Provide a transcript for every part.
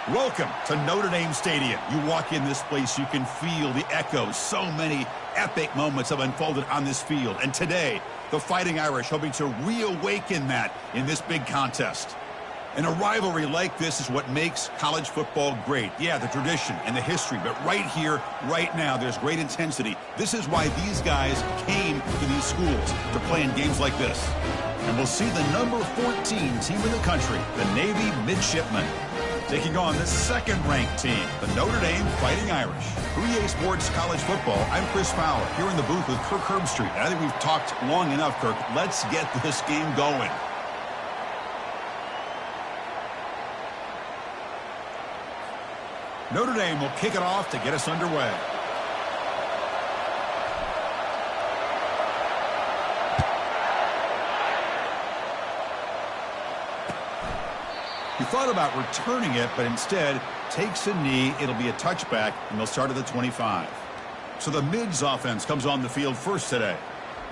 Welcome to Notre Dame Stadium. You walk in this place, you can feel the echoes. So many epic moments have unfolded on this field. And today, the Fighting Irish hoping to reawaken that in this big contest. And a rivalry like this is what makes college football great. Yeah, the tradition and the history, but right here, right now, there's great intensity. This is why these guys came to these schools to play in games like this. And we'll see the number 14 team in the country, the Navy Midshipmen, taking on the second-ranked team, the Notre Dame Fighting Irish. For EA Sports College Football, I'm Chris Fowler, here in the booth with Kirk Herbstreit. And I think we've talked long enough, Kirk. Let's get this game going. Notre Dame will kick it off to get us underway. He thought about returning it, but instead takes a knee. It'll be a touchback, and they'll start at the 25. So the Mids offense comes on the field first today.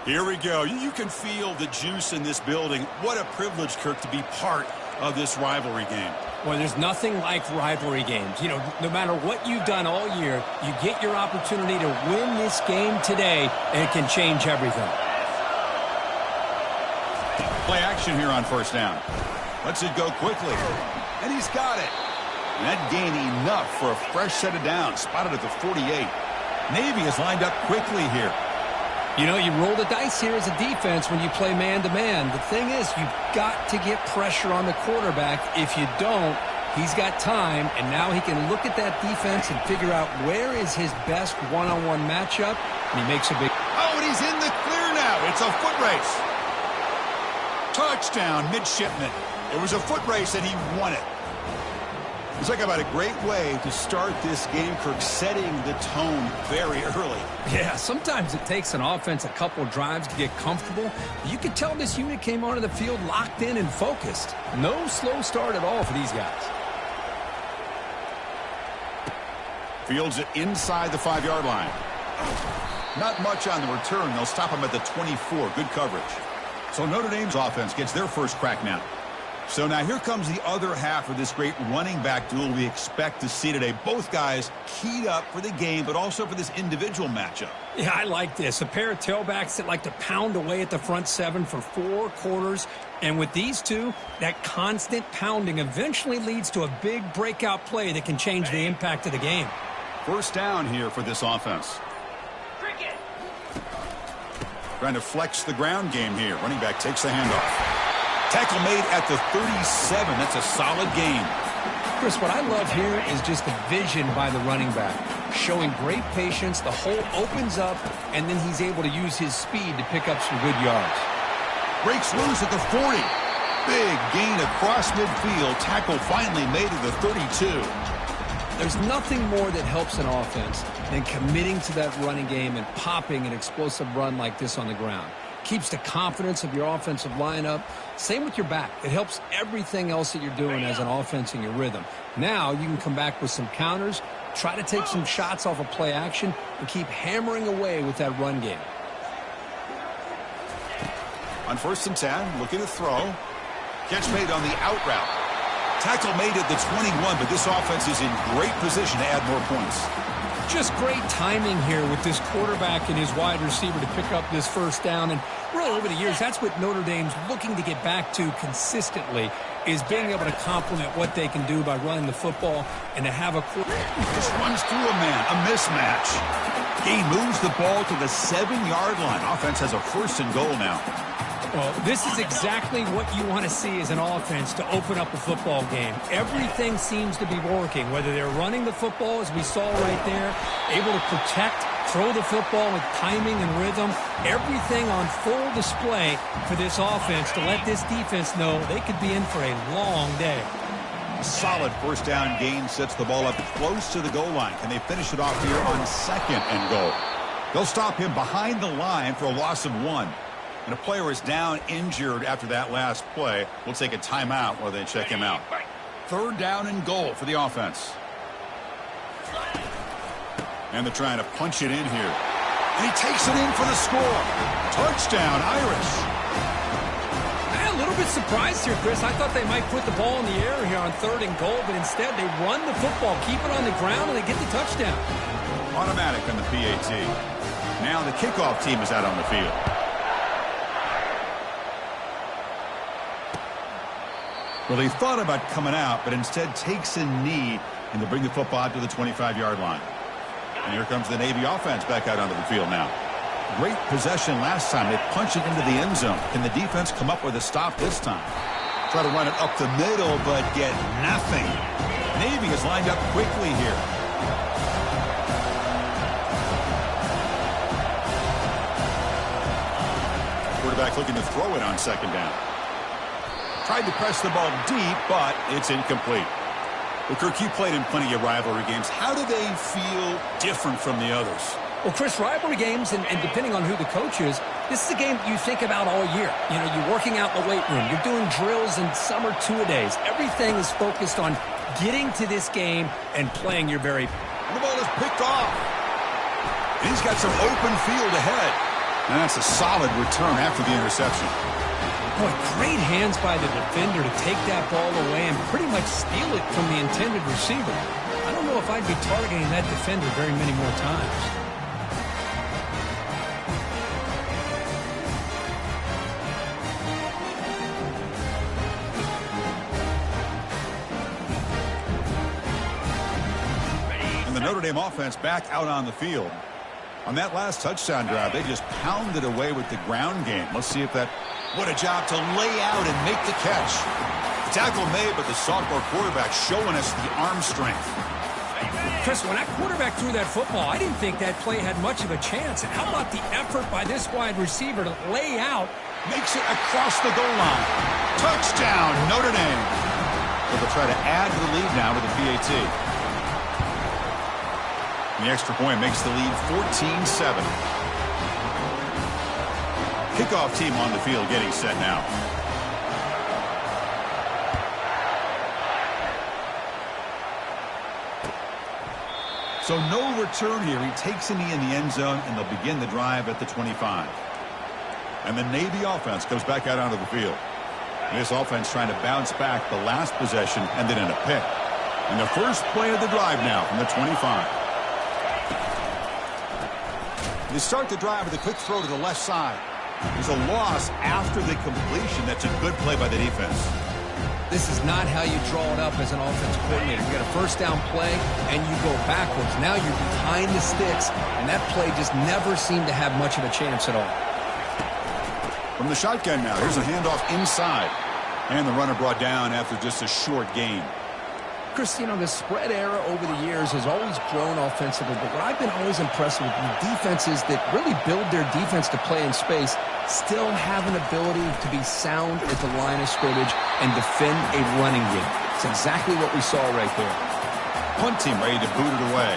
Here we go. You can feel the juice in this building. What a privilege, Kirk, to be part of this rivalry game. Well, there's nothing like rivalry games. You know, no matter what you've done all year, you get your opportunity to win this game today, and it can change everything. Play action here on first down. Lets it go quickly. And he's got it. And that gained enough for a fresh set of downs. Spotted at the 48. Navy is lined up quickly here. You know, you roll the dice here as a defense when you play man-to-man. The thing is, you've got to get pressure on the quarterback. If you don't, he's got time, and now he can look at that defense and figure out where is his best one-on-one matchup, and he makes a big... Oh, and he's in the clear now. It's a foot race. Touchdown, Midshipmen. It was a foot race, and he won it. He's talking about a great way to start this game, Kirk, setting the tone very early. Yeah, sometimes it takes an offense a couple drives to get comfortable. You could tell this unit came onto the field locked in and focused. No slow start at all for these guys. Fields it inside the 5-yard line. Not much on the return. They'll stop him at the 24. Good coverage. So Notre Dame's offense gets their first crack now. So now here comes the other half of this great running back duel we expect to see today. Both guys keyed up for the game, but also for this individual matchup. Yeah, I like this. A pair of tailbacks that like to pound away at the front seven for 4 quarters. And with these two, that constant pounding eventually leads to a big breakout play that can change the impact of the game. First down here for this offense. Trying to flex the ground game here. Running back takes the handoff. Tackle made at the 37. That's a solid gain. Chris, what I love here is just the vision by the running back. Showing great patience. The hole opens up, and then he's able to use his speed to pick up some good yards. Breaks loose at the 40. Big gain across midfield. Tackle finally made at the 32. There's nothing more that helps an offense than committing to that running game and popping an explosive run like this on the ground. Keeps the confidence of your offensive lineup. Same with your back. It helps everything else that you're doing as an offense in your rhythm. Now you can come back with some counters, try to take some shots off of play action, and keep hammering away with that run game. On 1st and 10, looking to throw. Catch made on the out route. Tackle made at the 21, but this offense is in great position to add more points. Just great timing here with this quarterback and his wide receiver to pick up this first down. And really over the years, that's what Notre Dame's looking to get back to consistently, is being able to complement what they can do by running the football and to have a quarterback. Just runs through a man, a mismatch. He moves the ball to the 7-yard line. Offense has a 1st and goal now. Well, this is exactly what you want to see as an offense to open up a football game. Everything seems to be working, whether they're running the football, as we saw right there, able to protect, throw the football with timing and rhythm. Everything on full display for this offense to let this defense know they could be in for a long day. A solid first down gain sets the ball up close to the goal line. Can they finish it off here on 2nd and goal? They'll stop him behind the line for a loss of 1. And a player is down injured after that last play. We'll take a timeout while they check him out. 3rd down and goal for the offense. And they're trying to punch it in here. And he takes it in for the score. Touchdown, Irish. A little bit surprised here, Chris. I thought they might put the ball in the air here on 3rd and goal, but instead they run the football, keep it on the ground, and they get the touchdown. Automatic on the PAT. Now the kickoff team is out on the field. Well, he thought about coming out, but instead takes a knee, and they'll bring the football out to the 25-yard line. And here comes the Navy offense back out onto the field now. Great possession last time. They punch it into the end zone. Can the defense come up with a stop this time? Try to run it up the middle, but get nothing. Navy is lined up quickly here. Quarterback looking to throw it on 2nd down. Tried to press the ball deep, but it's incomplete. Well, Kirk, you played in plenty of rivalry games. How do they feel different from the others? Well, Chris, rivalry games, and depending on who the coach is, this is a game you think about all year. You know, you're working out in the weight room. You're doing drills and summer two-a-days. Everything is focused on getting to this game and playing your very... And the ball is picked off. And he's got some open field ahead. And that's a solid return after the interception. Boy, great hands by the defender to take that ball away and pretty much steal it from the intended receiver. I don't know if I'd be targeting that defender very many more times. And the Notre Dame offense back out on the field. On that last touchdown drive, they just pounded away with the ground game. Let's see if that... What a job to lay out and make the catch. The tackle made, but the sophomore quarterback showing us the arm strength. Chris, when that quarterback threw that football, I didn't think that play had much of a chance. And how about the effort by this wide receiver to lay out? Makes it across the goal line. Touchdown, Notre Dame. So they'll try to add to the lead now with the PAT. And the extra point makes the lead 14-7. Kickoff team on the field getting set now. So no return here. He takes a knee in the end zone, and they'll begin the drive at the 25. And the Navy offense comes back out onto the field. And this offense trying to bounce back. The last possession ended in a pick. And the first play of the drive now from the 25. They start the drive with a quick throw to the left side. There's a loss after the completion. That's a good play by the defense. This is not how you draw it up as an offensive coordinator. You got a first down play, and you go backwards. Now you're behind the sticks, and that play just never seemed to have much of a chance at all. From the shotgun now, here's a handoff inside. And the runner brought down after just a short gain. Chris, you know, the spread era over the years has always grown offensively, but what I've been always impressed with the defenses that really build their defense to play in space still have an ability to be sound at the line of scrimmage and defend a running game. It's exactly what we saw right there. Punt team ready to boot it away.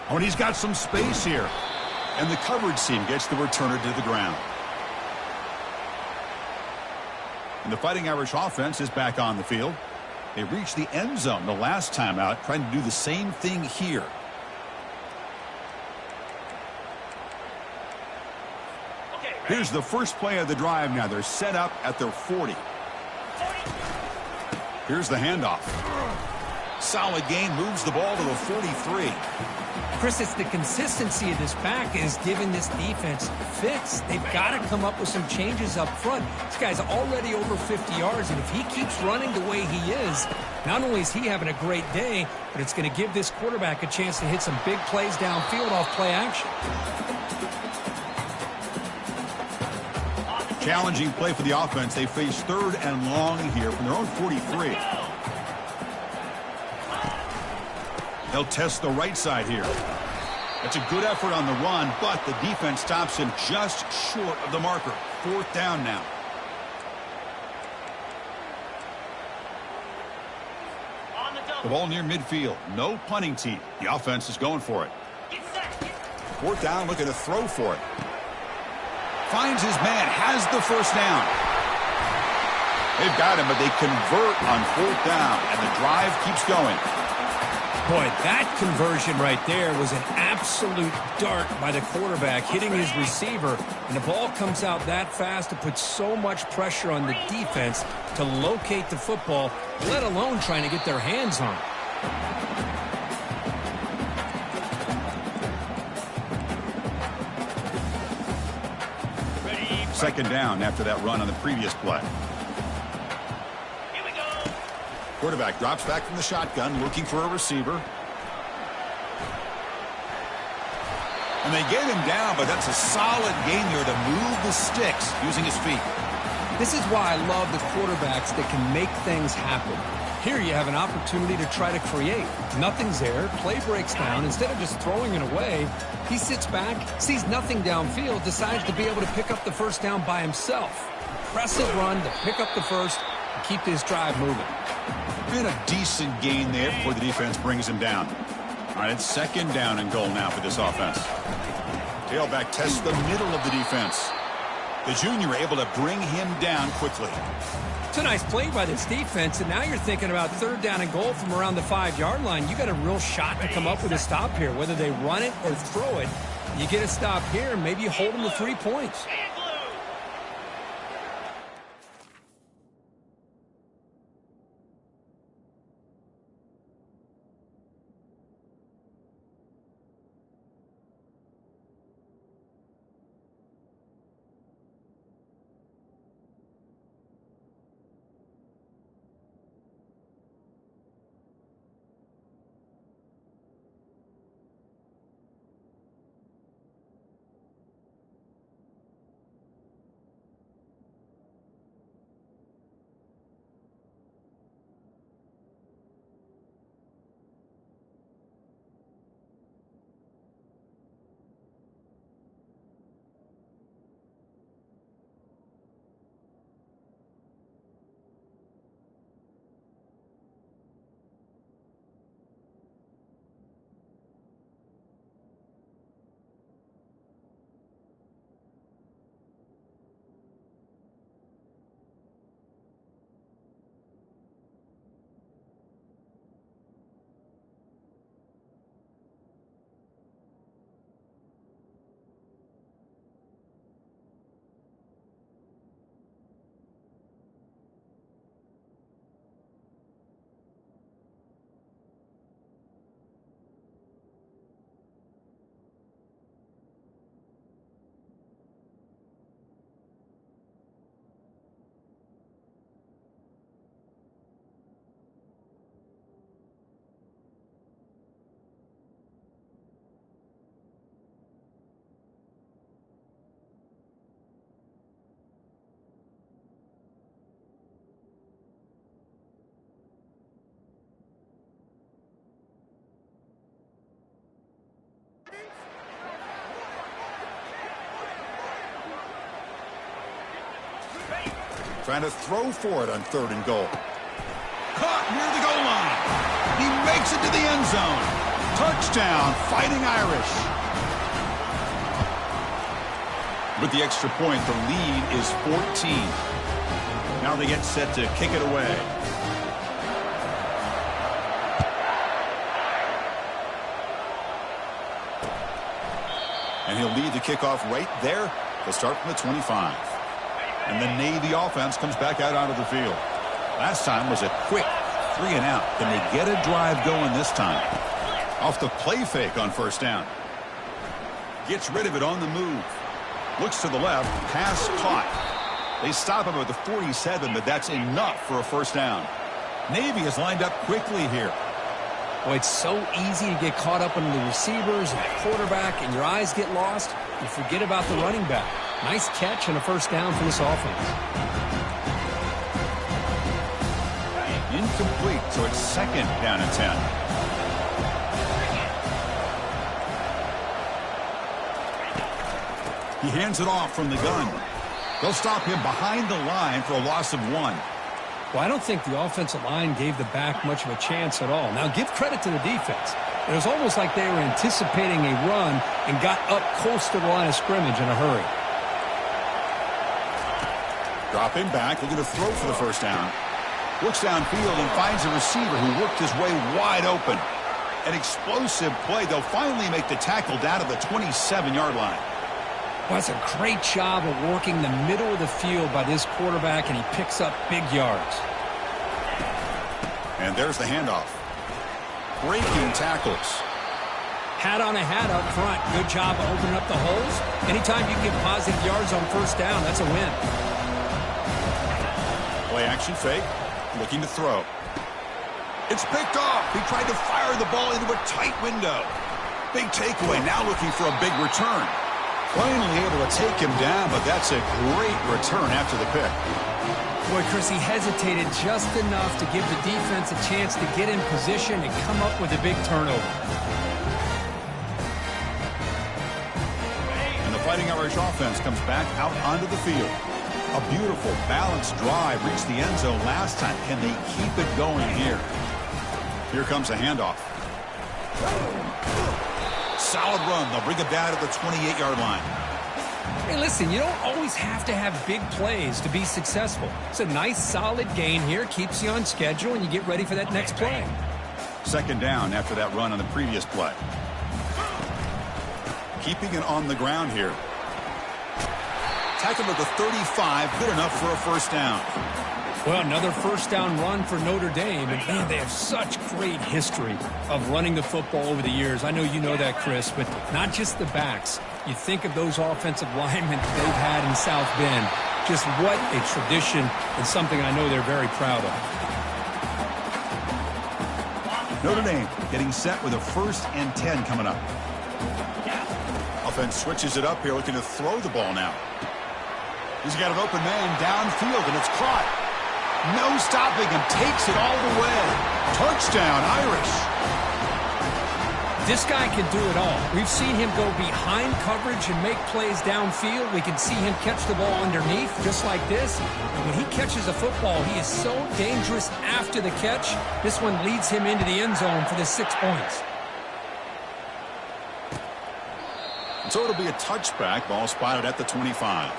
Oh, and he's got some space here. And the coverage team gets the returner to the ground. And the Fighting Irish offense is back on the field. They reached the end zone the last time out, trying to do the same thing here. Here's the first play of the drive now. They're set up at their 40. Here's the handoff. Solid gain, moves the ball to the 43. Chris, it's the consistency of this back is giving this defense fits. They've got to come up with some changes up front. This guy's already over 50 yards, and if he keeps running the way he is, not only is he having a great day, but it's going to give this quarterback a chance to hit some big plays downfield off play action. Challenging play for the offense. They face 3rd and long here from their own 43. They'll test the right side here. That's a good effort on the run, but the defense stops him just short of the marker. 4th down now. The ball near midfield. No punting team. The offense is going for it. 4th down, looking to throw for it. Finds his man, has the first down. They've got him, but they convert on 4th down, and the drive keeps going. Boy, that conversion right there was an absolute dart by the quarterback hitting his receiver, and the ball comes out that fast. It puts so much pressure on the defense to locate the football, let alone trying to get their hands on it. Second down after that run on the previous play. Quarterback drops back from the shotgun, looking for a receiver. And they get him down, but that's a solid gain there to move the sticks using his feet. This is why I love the quarterbacks that can make things happen. Here you have an opportunity to try to create. Nothing's there. Play breaks down. Instead of just throwing it away, he sits back, sees nothing downfield, decides to be able to pick up the first down by himself. Impressive run to pick up the first and keep this drive moving. And a decent gain there before the defense brings him down. All right, it's second down and goal now for this offense. Tailback tests the middle of the defense. The junior able to bring him down quickly. It's a nice play by this defense, and now you're thinking about third down and goal from around the 5-yard line. You got a real shot to come up with a stop here. Whether they run it or throw it, you get a stop here, and maybe you hold them to 3 points. Trying to throw for it on third and goal. Caught near the goal line. He makes it to the end zone. Touchdown, Fighting Irish. With the extra point, the lead is 14. Now they get set to kick it away. And he'll lead the kickoff right there. They'll start from the 25. And the Navy offense comes back out onto the field. Last time was a quick 3 and out. Can they get a drive going this time? Off the play fake on first down. Gets rid of it on the move. Looks to the left. Pass caught. They stop him at the 47, but that's enough for a first down. Navy is lined up quickly here. Boy, it's so easy to get caught up in the receivers and the quarterback, and your eyes get lost. You forget about the running back. Nice catch and a first down for this offense. Incomplete, so it's second down and 10. He hands it off from the gun. They'll stop him behind the line for a loss of 1. Well, I don't think the offensive line gave the back much of a chance at all. Now, give credit to the defense. It was almost like they were anticipating a run and got up close to the line of scrimmage in a hurry. Dropping back, looking to throw for the first down. Looks downfield and finds a receiver who worked his way wide open. An explosive play. They'll finally make the tackle down to the 27-yard line. Well, that's a great job of working the middle of the field by this quarterback, and he picks up big yards. And there's the handoff. Breaking tackles. Hat on a hat up front. Good job of opening up the holes. Anytime you get positive yards on first down, that's a win. Play action fake. Looking to throw. It's picked off. He tried to fire the ball into a tight window. Big takeaway. Now looking for a big return. Finally able to take him down, but that's a great return after the pick. Boy, Chris, he hesitated just enough to give the defense a chance to get in position and come up with a big turnover. And the Fighting Irish offense comes back out onto the field. A beautiful, balanced drive reached the end zone last time. Can they keep it going here? Here comes a handoff. Solid run. They'll bring it down to the 28-yard line. Hey, listen, you don't always have to have big plays to be successful. It's a nice, solid gain here. Keeps you on schedule, and you get ready for that next play. Second down after that run on the previous play. Keeping it on the ground here. Tackle at the 35, good enough for a first down. Well, another first down run for Notre Dame. And, man, they have such great history of running the football over the years. I know you know that, Chris, but not just the backs. You think of those offensive linemen they've had in South Bend. Just what a tradition and something I know they're very proud of. Notre Dame getting set with a 1st and 10 coming up. Offense switches it up here, looking to throw the ball now. He's got an open man downfield, and it's caught. No stopping him. Takes it all the way. Touchdown, Irish. This guy can do it all. We've seen him go behind coverage and make plays downfield. We can see him catch the ball underneath just like this. And when he catches a football, he is so dangerous after the catch. This one leads him into the end zone for the 6 points. So it'll be a touchback. Ball spotted at the 25.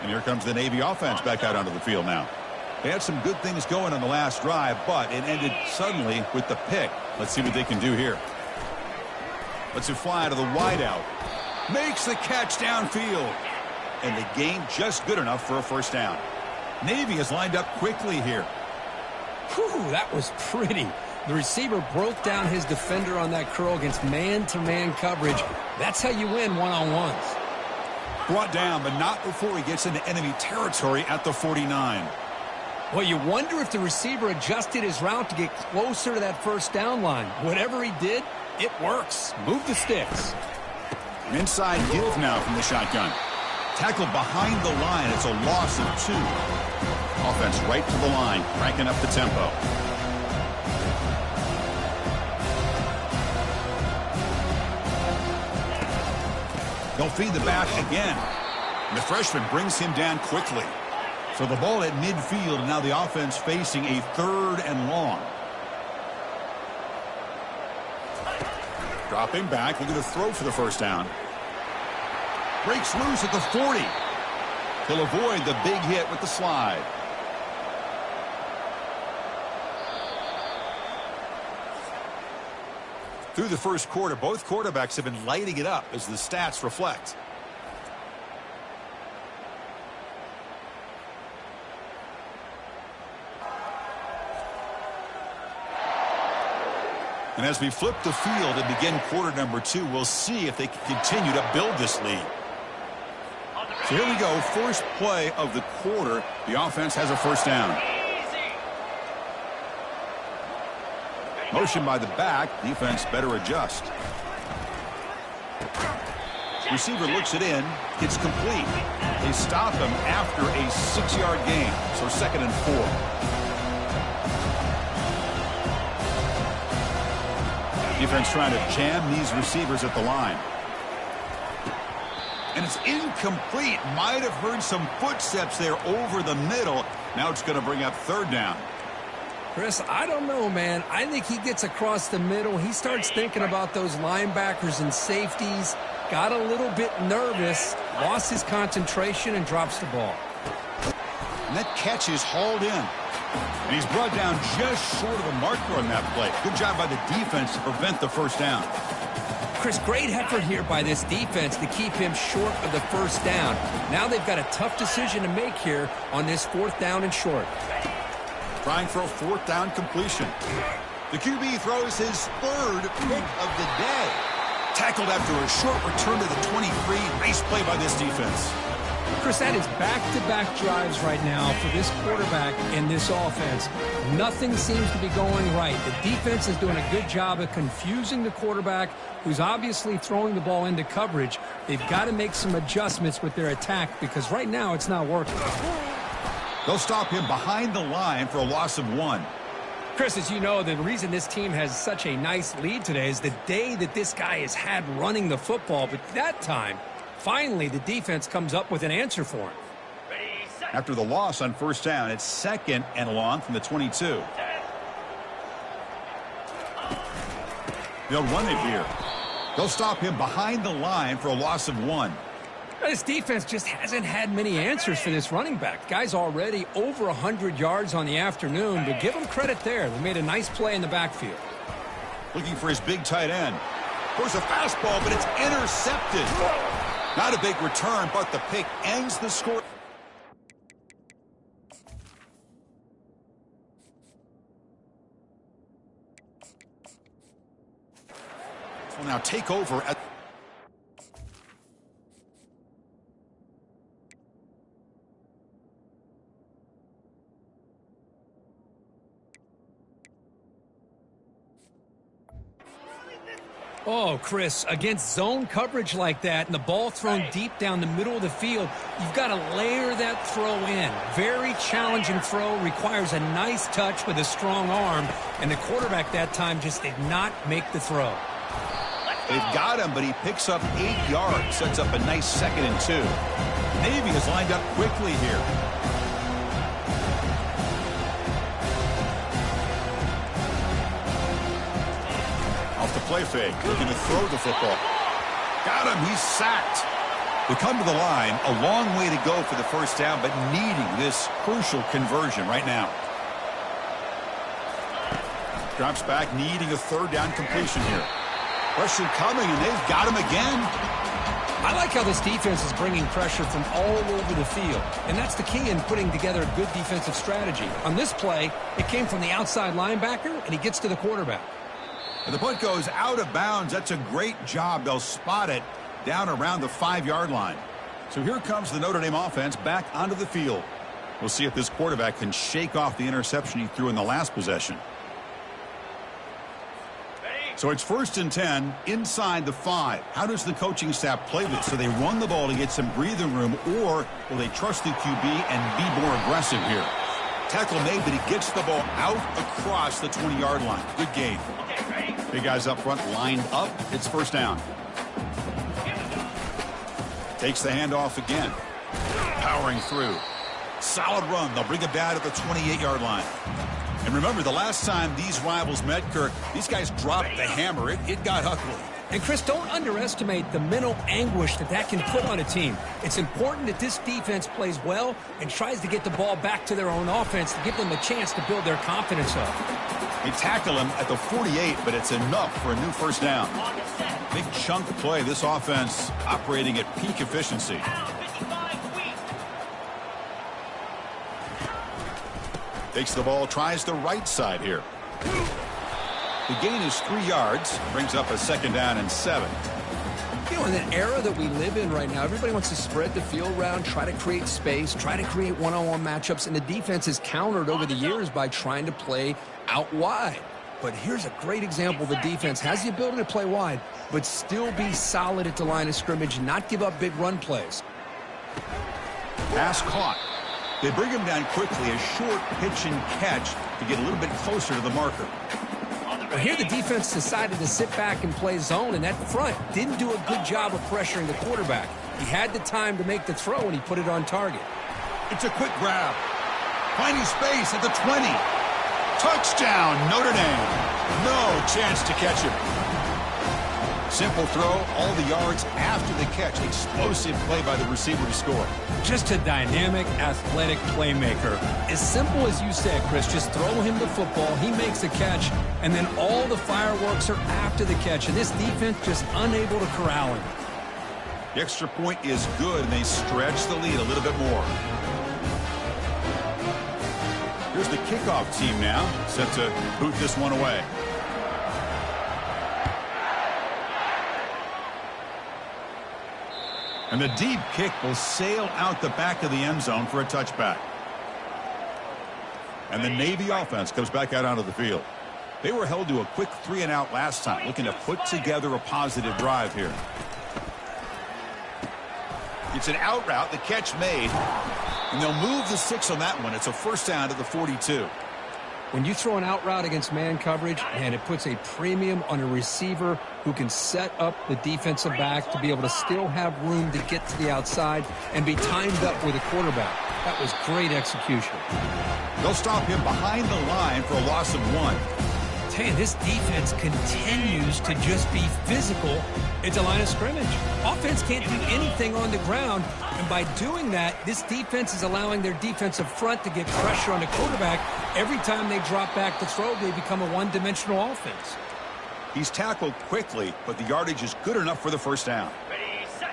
And here comes the Navy offense back out onto the field now. They had some good things going on the last drive, but it ended suddenly with the pick. Let's see what they can do here. Let's it fly to the wideout. Makes the catch downfield. And the gain just good enough for a first down. Navy is lined up quickly here. Whew, that was pretty. The receiver broke down his defender on that curl against man-to-man coverage. That's how you win one-on-ones. Brought down, but not before he gets into enemy territory at the 49. Well, you wonder if the receiver adjusted his route to get closer to that first down line. Whatever he did, it works. Move the sticks. Inside give now from the shotgun. Tackled behind the line. It's a loss of 2. Offense right to the line, cranking up the tempo. They'll feed the back again. And the freshman brings him down quickly. So the ball at midfield, and now the offense facing a 3rd and long. Dropping back, looking to throw for the first down. Breaks loose at the 40. He'll avoid the big hit with the slide. Through the first quarter, both quarterbacks have been lighting it up as the stats reflect. And as we flip the field and begin quarter number 2, we'll see if they can continue to build this lead. So here we go, first play of the quarter. The offense has a first down. Motion by the back. Defense better adjust. Receiver looks it in. It's complete. They stop him after a 6-yard gain. So 2nd and 4. Defense trying to jam these receivers at the line. And it's incomplete. Might have heard some footsteps there over the middle. Now it's going to bring up 3rd down. Chris, I don't know, man. I think he gets across the middle. He starts thinking about those linebackers and safeties. Got a little bit nervous, lost his concentration, and drops the ball. And that catch is hauled in. And he's brought down just short of the marker on that play. Good job by the defense to prevent the first down. Chris, great effort here by this defense to keep him short of the first down. Now they've got a tough decision to make here on this 4th down and short. Trying for a 4th down completion. The QB throws his 3rd pick of the day. Tackled after a short return to the 23. Nice play by this defense. Chris, that is back-to-back drives right now for this quarterback and this offense. Nothing seems to be going right. The defense is doing a good job of confusing the quarterback, who's obviously throwing the ball into coverage. They've got to make some adjustments with their attack because right now it's not working. They'll stop him behind the line for a loss of 1. Chris, as you know, the reason this team has such a nice lead today is the day that this guy has had running the football. But that time, finally, the defense comes up with an answer for him. After the loss on 1st down, it's 2nd and long from the 22. They'll run it here. They'll stop him behind the line for a loss of 1. This defense just hasn't had many answers for this running back. The guy's already over 100 yards on the afternoon, but give him credit there. They made a nice play in the backfield. Looking for his big tight end. Throws a fastball, but it's intercepted. Not a big return, but the pick ends the score. Will now take over at Oh, Chris, against zone coverage like that and the ball thrown deep down the middle of the field, you've got to layer that throw in. Very challenging throw, requires a nice touch with a strong arm, and the quarterback that time just did not make the throw. They've got him, but he picks up 8 yards, sets up a nice 2nd and 2. Navy has lined up quickly here. Off the play fake, looking to throw the football. Got him, he's sacked. They come to the line, a long way to go for the first down, but needing this crucial conversion right now. Drops back, needing a 3rd down completion here. Pressure coming, and they've got him again. I like how this defense is bringing pressure from all over the field, and that's the key in putting together a good defensive strategy. On this play, it came from the outside linebacker, and he gets to the quarterback. And the punt goes out of bounds. That's a great job. They'll spot it down around the 5-yard line. So here comes the Notre Dame offense back onto the field. We'll see if this quarterback can shake off the interception he threw in the last possession. So it's 1st and 10 inside the 5. How does the coaching staff play this? So they run the ball to get some breathing room, or will they trust the QB and be more aggressive here? Tackle made, but he gets the ball out across the 20-yard line. Good gain. Big guys up front lined up. It's 1st down. Takes the handoff again. Powering through. Solid run. They'll bring it back at the 28-yard line. And remember, the last time these rivals met, Kirk, these guys dropped the hammer. It got ugly. And, Chris, don't underestimate the mental anguish that can put on a team. It's important that this defense plays well and tries to get the ball back to their own offense to give them a chance to build their confidence up. They tackle him at the 48, but it's enough for a new 1st down. Big chunk of play. This offense operating at peak efficiency. Takes the ball, tries the right side here. The gain is 3 yards, brings up a 2nd down and 7. You know, in the era that we live in right now, everybody wants to spread the field around, try to create space, try to create one-on-one matchups, and the defense has countered over the years by trying to play out wide. But here's a great example. The defense has the ability to play wide, but still be solid at the line of scrimmage, not give up big run plays. Pass caught. They bring him down quickly, a short pitch and catch to get a little bit closer to the marker. Well, here the defense decided to sit back and play zone, and that front didn't do a good job of pressuring the quarterback. He had the time to make the throw, and he put it on target. It's a quick grab. Finding space at the 20. Touchdown, Notre Dame. No chance to catch him. Simple throw, all the yards after the catch. Explosive play by the receiver to score. Just a dynamic, athletic playmaker. As simple as you said, Chris, just throw him the football, he makes the catch, and then all the fireworks are after the catch, and this defense just unable to corral him. The extra point is good, and they stretch the lead a little bit more. Here's the kickoff team now, set to boot this one away. And the deep kick will sail out the back of the end zone for a touchback. And the Navy offense comes back out onto the field. They were held to a quick 3-and-out last time, looking to put together a positive drive here. It's an out route, the catch made, and they'll move the 6 on that one. It's a first down at the 42. When you throw an out route against man coverage, and it puts a premium on a receiver who can set up the defensive back to be able to still have room to get to the outside and be timed up with a quarterback. That was great execution. They'll stop him behind the line for a loss of 1. Hey, this defense continues to just be physical at the line of scrimmage. Offense can't do anything on the ground, and by doing that, this defense is allowing their defensive front to get pressure on the quarterback. Every time they drop back to throw, they become a one-dimensional offense. He's tackled quickly, but the yardage is good enough for the first down.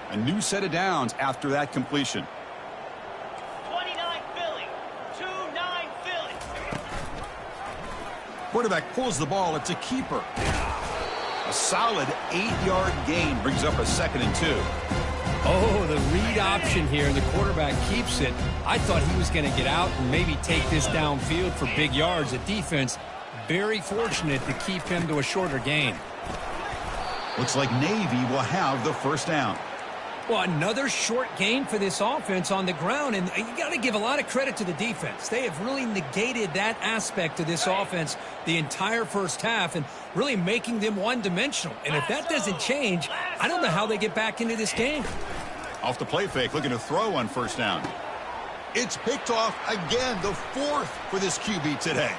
A new set of downs after that completion. 29 Philly, 2-9 Philly. Quarterback pulls the ball. It's a keeper. A solid 8-yard gain brings up a 2nd and 2. Oh, the read option here, and the quarterback keeps it. I thought he was going to get out and maybe take this downfield for big yards. The defense very fortunate to keep him to a shorter gain. Looks like Navy will have the first down. Well, another short gain for this offense on the ground, and you got to give a lot of credit to the defense. They have really negated that aspect of this offense the entire first half and really making them one-dimensional. And if that doesn't change, I don't know how they get back into this game. Off the play fake, looking to throw on first down. It's picked off again, the 4th for this QB today.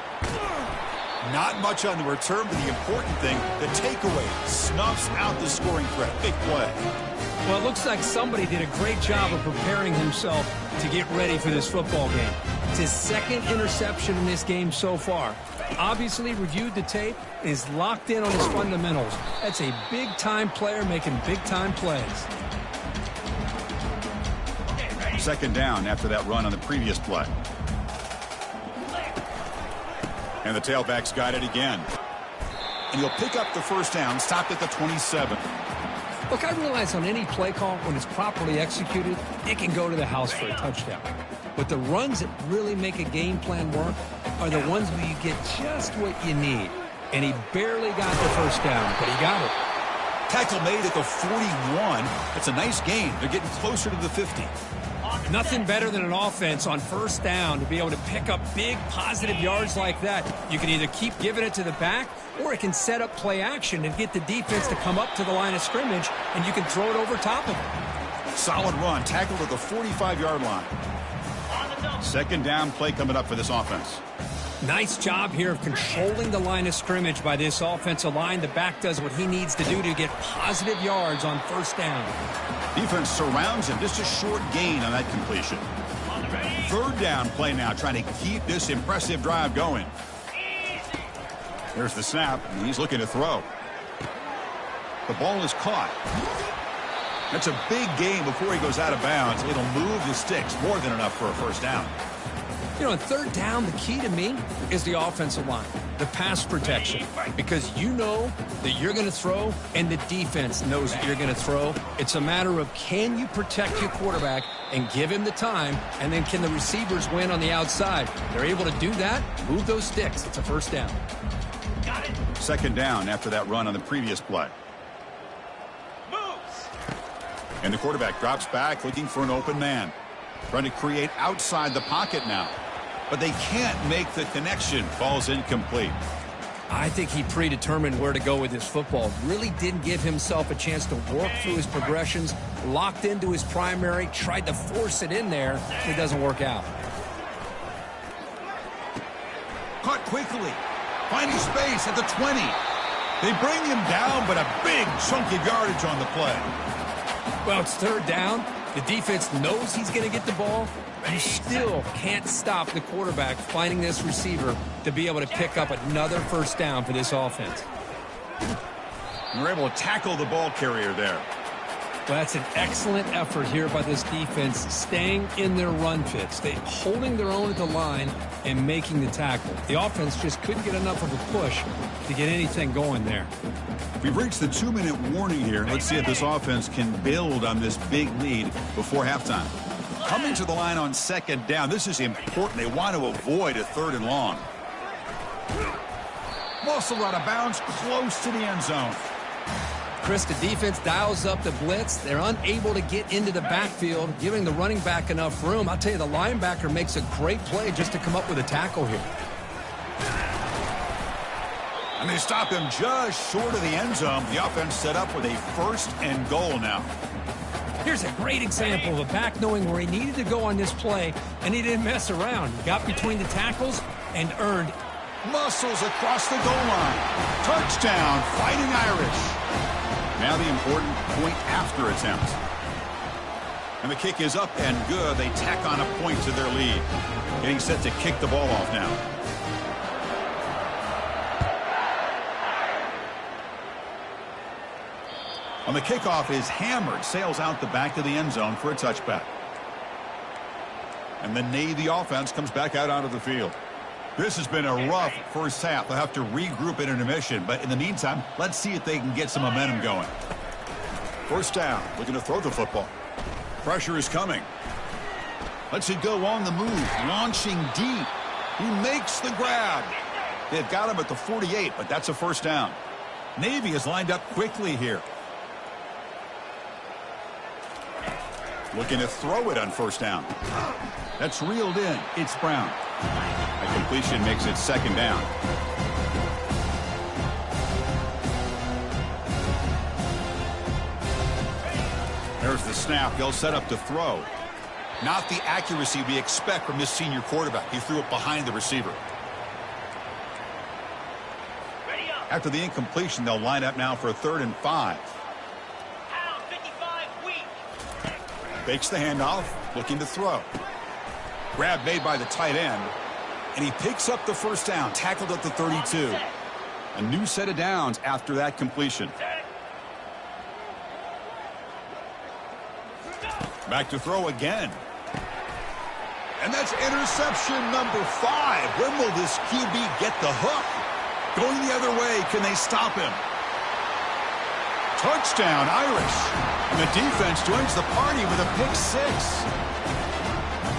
Not much on the return, but the important thing, the takeaway, snuffs out the scoring threat. Big play. Well, it looks like somebody did a great job of preparing himself to get ready for this football game. It's his 2nd interception in this game so far. Obviously reviewed the tape, is locked in on his fundamentals. That's a big-time player making big-time plays. 2nd down after that run on the previous play. And the tailback's got it again. And he'll pick up the first down, stopped at the 27. Look, I realize on any play call, when it's properly executed, it can go to the house for a touchdown. But the runs that really make a game plan work are the ones where you get just what you need. And he barely got the first down, but he got it. Tackle made at the 41. It's a nice gain. They're getting closer to the 50. Nothing better than an offense on first down to be able to pick up big positive yards like that. You can either keep giving it to the back, or it can set up play action and get the defense to come up to the line of scrimmage, and you can throw it over top of them. Solid run, tackled at the 45-yard line. 2nd down play coming up for this offense. Nice job here of controlling the line of scrimmage by this offensive line. The back does what he needs to do to get positive yards on first down. Defense surrounds him. Just a short gain on that completion. 3rd down play now, trying to keep this impressive drive going. There's the snap, and he's looking to throw. The ball is caught. That's a big gain before he goes out of bounds. It'll move the sticks, more than enough for a first down. You know, on 3rd down, the key to me is the offensive line, the pass protection, because you know that you're going to throw and the defense knows that you're going to throw. It's a matter of, can you protect your quarterback and give him the time, and then can the receivers win on the outside? They're able to do that, move those sticks. It's a first down. 2nd down after that run on the previous play. And the quarterback drops back looking for an open man. Trying to create outside the pocket now. But they can't make the connection. Falls incomplete. I think he predetermined where to go with his football. Really didn't give himself a chance to work through his progressions. Locked into his primary. Tried to force it in there. It doesn't work out. Caught quickly. Finding space at the 20. They bring him down, but a big chunk of yardage on the play. Well, it's third down. The defense knows he's going to get the ball. You still can't stop the quarterback finding this receiver to be able to pick up another first down for this offense. They're able to tackle the ball carrier there. Well, that's an excellent effort here by this defense, staying in their run fits. They holding their own at the line and making the tackle. The offense just couldn't get enough of a push to get anything going there. We've reached the 2-minute warning here. Let's see if this offense can build on this big lead before halftime. Coming to the line on second down. This is important. They want to avoid a third and long. Muscle out of bounds, close to the end zone. Chris, the defense dials up the blitz. They're unable to get into the backfield, giving the running back enough room. I'll tell you, the linebacker makes a great play just to come up with a tackle here. And they stop him just short of the end zone. The offense set up with a first and goal now. Here's a great example of a back knowing where he needed to go on this play, and he didn't mess around. He got between the tackles and earned. Muscles across the goal line. Touchdown, Fighting Irish. Now the important point after attempt. And the kick is up and good. They tack on a point to their lead. Getting set to kick the ball off now. On the kickoff is hammered. Sails out the back of the end zone for a touchback. And the Navy offense comes back out onto the field. This has been a rough first half. They'll have to regroup in intermission. But in the meantime, let's see if they can get some momentum going. First down, looking to throw the football. Pressure is coming. Lets it go on the move, launching deep. He makes the grab. They've got him at the 48, but that's a first down. Navy is lined up quickly here. Looking to throw it on first down. That's reeled in. It's Brown. A completion makes it second down. There's the snap. They'll set up to throw. Not the accuracy we expect from this senior quarterback. He threw it behind the receiver. After the incompletion, they'll line up now for a 3rd and 5. Fakes the handoff, looking to throw. Grab made by the tight end, and he picks up the first down, tackled at the 32. A new set of downs after that completion. Back to throw again. And that's interception number 5. When will this QB get the hook? Going the other way, can they stop him? Touchdown, Irish. And the defense joins the party with a pick 6.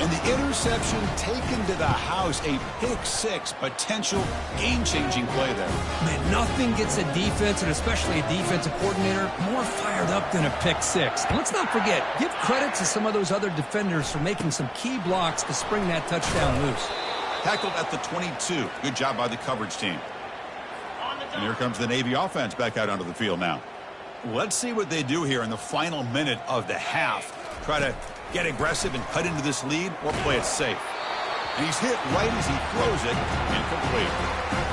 And the interception taken to the house, a pick 6, potential game-changing play there. Man, nothing gets a defense, and especially a defensive coordinator, more fired up than a pick 6. And let's not forget, give credit to some of those other defenders for making some key blocks to spring that touchdown loose. Tackled at the 22. Good job by the coverage team. And here comes the Navy offense back out onto the field now. Let's see what they do here in the final minute of the half. Try to get aggressive and cut into this lead or play it safe. And he's hit right as he throws it, incomplete.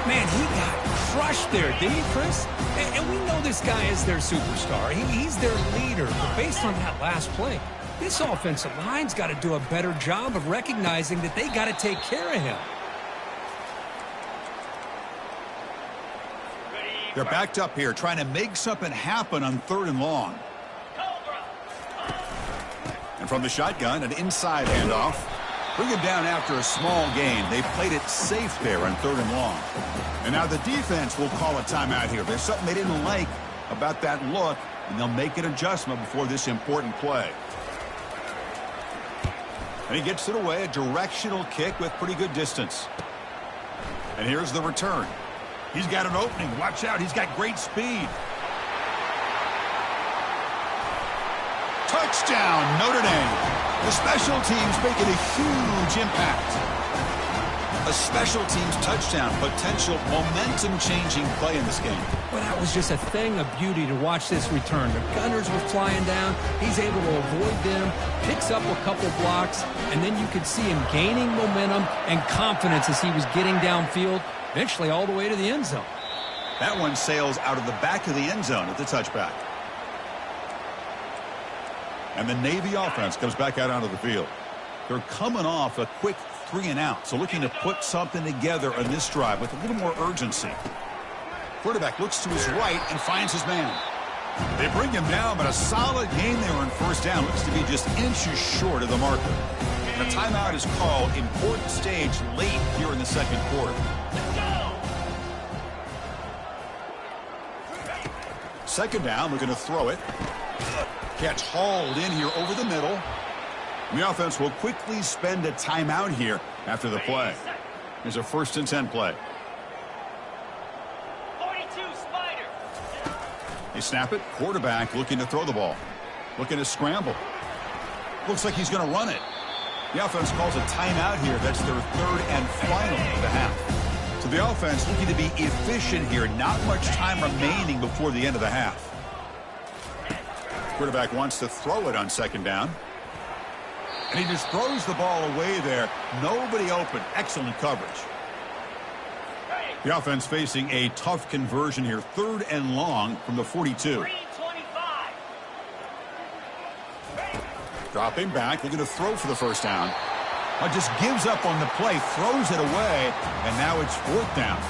Man, he got crushed there, didn't he, Chris? And we know this guy is their superstar. He's their leader. But based on that last play, this offensive line's got to do a better job of recognizing that they got to take care of him. They're backed up here, trying to make something happen on 3rd and long. And from the shotgun, an inside handoff. Bring him down after a small gain. They played it safe there on 3rd and long. And now the defense will call a timeout here. There's something they didn't like about that look, and they'll make an adjustment before this important play. And he gets it away, a directional kick with pretty good distance. And here's the return. He's got an opening. Watch out. He's got great speed. Touchdown, Notre Dame. The special teams making a huge impact. A special teams touchdown, potential momentum-changing play in this game. Well, that was just a thing of beauty to watch this return. The Gunners were flying down. He's able to avoid them, picks up a couple blocks, and then you could see him gaining momentum and confidence as he was getting downfield, eventually all the way to the end zone. That one sails out of the back of the end zone at the touchback. And the Navy offense comes back out onto the field. They're coming off a quick 3-and-out, so looking to put something together on this drive with a little more urgency. Quarterback looks to his right and finds his man. They bring him down, but a solid gain there on first down. Looks to be just inches short of the marker. And a timeout is called. Important stage late here in the second quarter. Second down, they're going to throw it. Catch hauled in here over the middle. The offense will quickly spend a timeout here after the play. Here's a 1st and 10 play. 42 Spider. They snap it. Quarterback looking to throw the ball. Looking to scramble. Looks like he's going to run it. The offense calls a timeout here. That's their 3rd and final of the half. So the offense looking to be efficient here. Not much time remaining before the end of the half. Quarterback wants to throw it on 2nd down. And he just throws the ball away there. Nobody open. Excellent coverage. The offense facing a tough conversion here. 3rd and long from the 42. 3:25. Dropping back, looking to throw for the 1st down. Just gives up on the play, throws it away, and now it's 4th down.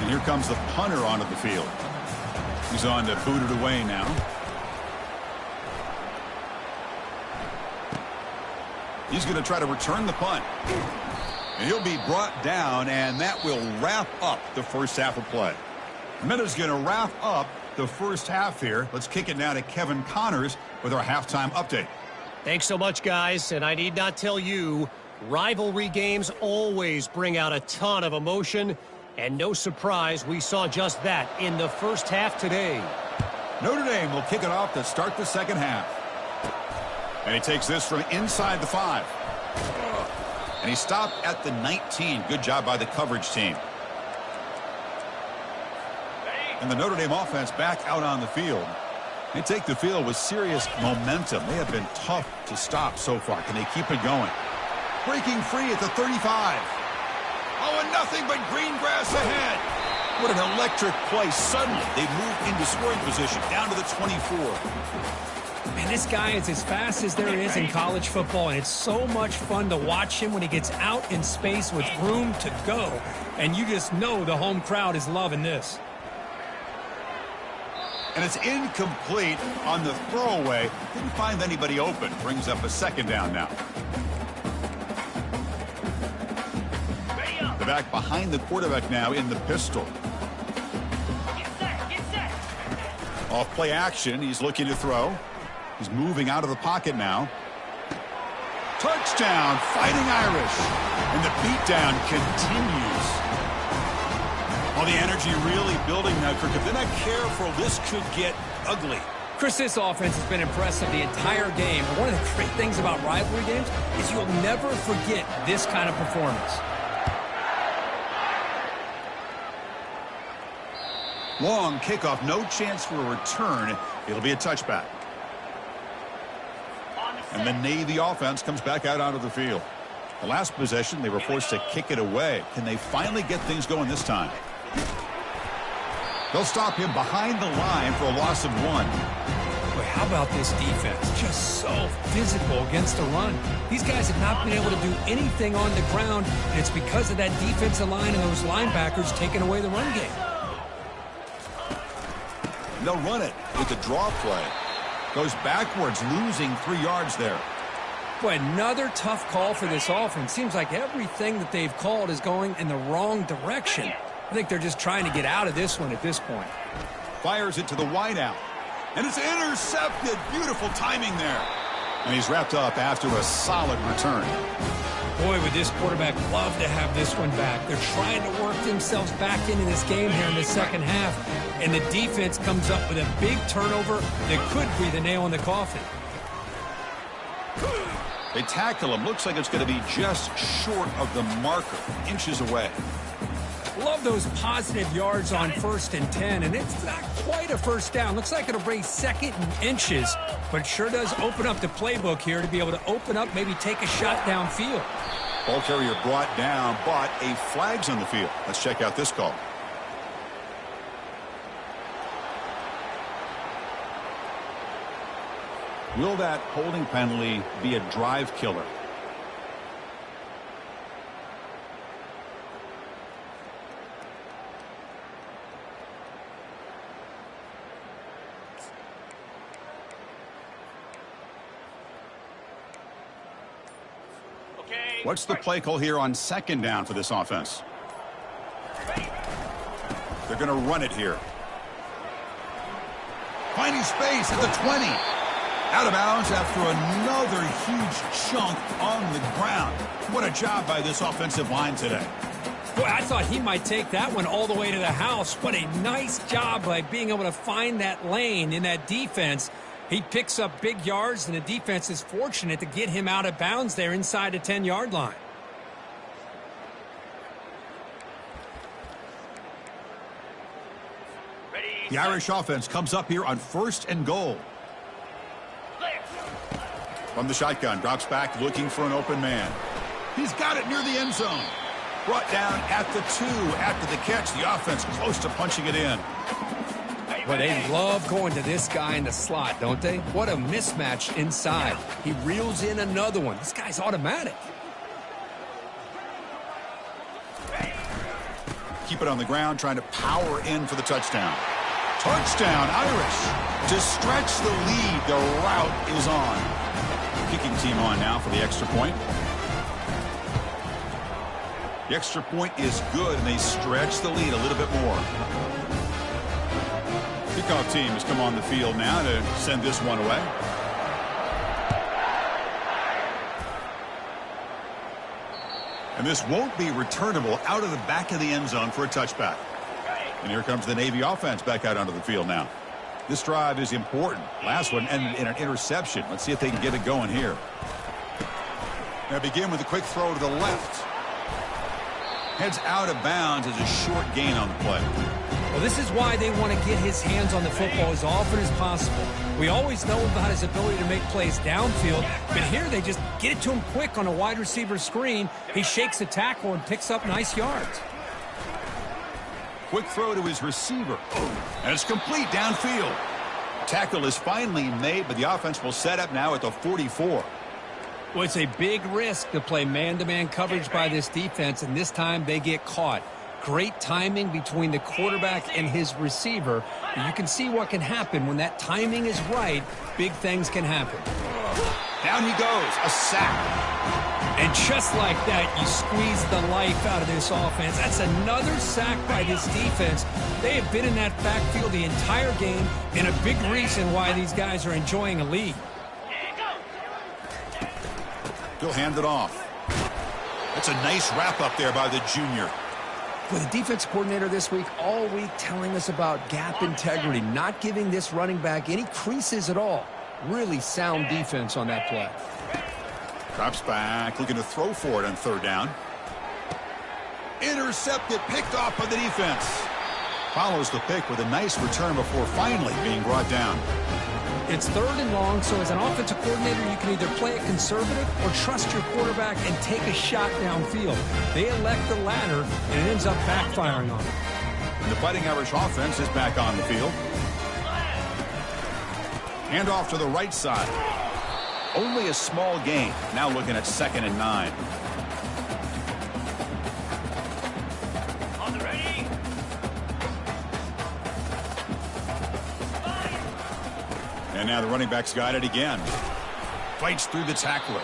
And here comes the punter onto the field. He's on to boot it away now. He's going to try to return the punt. And he'll be brought down, and that will wrap up the first half of play. Minuta's going to wrap up the first half here. Let's kick it now to Kevin Connors with our halftime update. Thanks so much, guys, and I need not tell you, rivalry games always bring out a ton of emotion, and no surprise we saw just that in the first half today. Notre Dame will kick it off to start the second half. And he takes this from inside the 5. And he stopped at the 19. Good job by the coverage team. And the Notre Dame offense back out on the field. They take the field with serious momentum. They have been tough to stop so far. Can they keep it going? Breaking free at the 35. Oh, and nothing but green grass ahead. What an electric play. Suddenly, they move into scoring position down to the 24. Man, this guy is as fast as there is in college football, and it's so much fun to watch him when he gets out in space with room to go. And you just know the home crowd is loving this. And it's incomplete on the throwaway. Didn't find anybody open. Brings up a 2nd down now. The back behind the quarterback now in the pistol. Get set, get set. Off play action. He's looking to throw. He's moving out of the pocket now. Touchdown, Fighting Irish. And the beatdown continues. All the energy really building now, Kirk. If they're not careful, this could get ugly. Chris, this offense has been impressive the entire game. But one of the great things about rivalry games is you'll never forget this kind of performance. Long kickoff, no chance for a return. It'll be a touchback. And the Navy offense comes back out onto the field. The last possession, they were forced to kick it away. Can they finally get things going this time? They'll stop him behind the line for a loss of 1. Boy, how about this defense? Just so physical against the run. These guys have not been able to do anything on the ground, and it's because of that defensive line and those linebackers taking away the run game. They'll run it with the draw play. Goes backwards, losing 3 yards there. Boy, another tough call for this offense. Seems like everything that they've called is going in the wrong direction. I think they're just trying to get out of this one at this point. Fires it to the wideout. And it's intercepted. Beautiful timing there. And he's wrapped up after a solid return. Boy, would this quarterback love to have this one back. They're trying to work themselves back into this game here in the second half. And the defense comes up with a big turnover that could be the nail in the coffin. They tackle him. Looks like it's going to be just short of the marker. Inches away. Love those positive yards on 1st and 10. And it's not quite a first down. Looks like it'll bring 2nd and inches. But it sure does open up the playbook here to be able to open up, maybe take a shot downfield. Ball carrier brought down, but a flag's on the field. Let's check out this call. Will that holding penalty be a drive killer? Okay. What's the play call here on second down for this offense? They're going to run it here. Finding space at the 20. Out of bounds after another huge chunk on the ground. What a job by this offensive line today. Boy, I thought he might take that one all the way to the house. What a nice job by being able to find that lane in that defense. He picks up big yards, and the defense is fortunate to get him out of bounds there inside the 10-yard line. Ready. The Irish offense comes up here on 1st and goal. Clear. From the shotgun, drops back looking for an open man. He's got it near the end zone. Brought down at the 2 after the catch. The offense close to punching it in. But they love going to this guy in the slot, don't they? What a mismatch inside. He reels in another one. This guy's automatic. Keep it on the ground, trying to power in for the touchdown. Touchdown, Irish. To stretch the lead, the route is on. Kicking team on now for the extra point. The extra point is good, and they stretch the lead a little bit more. Kickoff team has come on the field now to send this one away. And this won't be returnable out of the back of the end zone for a touchback. And here comes the Navy offense back out onto the field now. This drive is important. Last one ended in an interception. Let's see if they can get it going here. Now begin with a quick throw to the left. Heads out of bounds as a short gain on the play. Well, this is why they want to get his hands on the football as often as possible. We always know about his ability to make plays downfield, but here they just get it to him quick on a wide receiver screen. He shakes the tackle and picks up nice yards. Quick throw to his receiver. And it's complete downfield. Tackle is finally made, but the offense will set up now at the 44. Well, it's a big risk to play man-to-man coverage by this defense, and this time they get caught. Great timing between the quarterback and his receiver. You can see what can happen when that timing is right. Big things can happen. Down he goes, a sack. And just like that, you squeeze the life out of this offense. That's another sack by this defense. They have been in that backfield the entire game, and a big reason why these guys are enjoying a lead. He'll hand it off. That's a nice wrap up there by the junior. With the defense coordinator this week, all week telling us about gap integrity, not giving this running back any creases at all. Really sound defense on that play. Drops back, looking to throw for it on 3rd down. Intercepted, picked off by the defense. Follows the pick with a nice return before finally being brought down. It's 3rd and long, so as an offensive coordinator, you can either play it conservative or trust your quarterback and take a shot downfield. They elect the latter, and it ends up backfiring on them. And the Fighting Irish offense is back on the field. Hand off to the right side. Only a small gain. Now looking at 2nd and 9. On the ready. And now the running back's got it again. Fights through the tackler.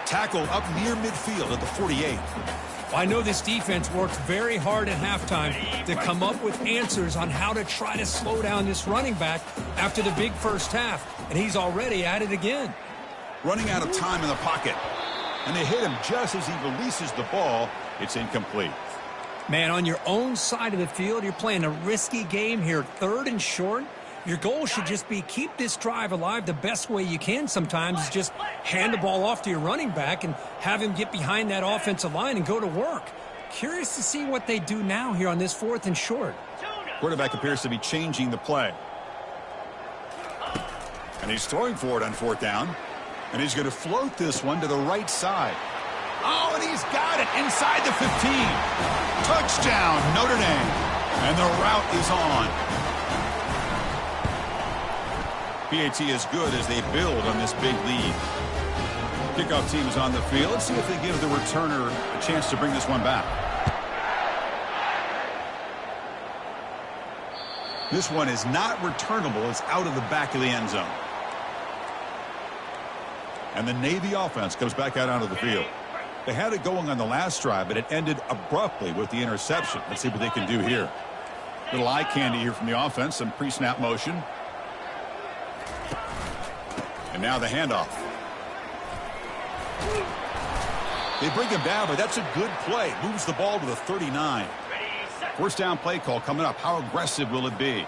Tackle up near midfield at the 48. I know this defense worked very hard at halftime to come up with answers on how to try to slow down this running back after the big first half, and he's already at it again. Running out of time in the pocket. And they hit him just as he releases the ball. It's incomplete. Man, on your own side of the field, you're playing a risky game here, 3rd and short. Your goal should just be keep this drive alive the best way you can sometimes is just hand the ball off to your running back and have him get behind that offensive line and go to work. Curious to see what they do now here on this 4th and short. Quarterback appears to be changing the play. And he's throwing for it on 4th down. And he's going to float this one to the right side. Oh, and he's got it inside the 15. Touchdown, Notre Dame. And the route is on. PAT is good as they build on this big lead. Kickoff team is on the field. Let's see if they give the returner a chance to bring this one back. This one is not returnable. It's out of the back of the end zone. And the Navy offense comes back out onto the field. They had it going on the last drive, but it ended abruptly with the interception. Let's see what they can do here. Little eye candy here from the offense. Some pre-snap motion. And now the handoff. They bring him down, but that's a good play. Moves the ball to the 39. First down play call coming up. How aggressive will it be?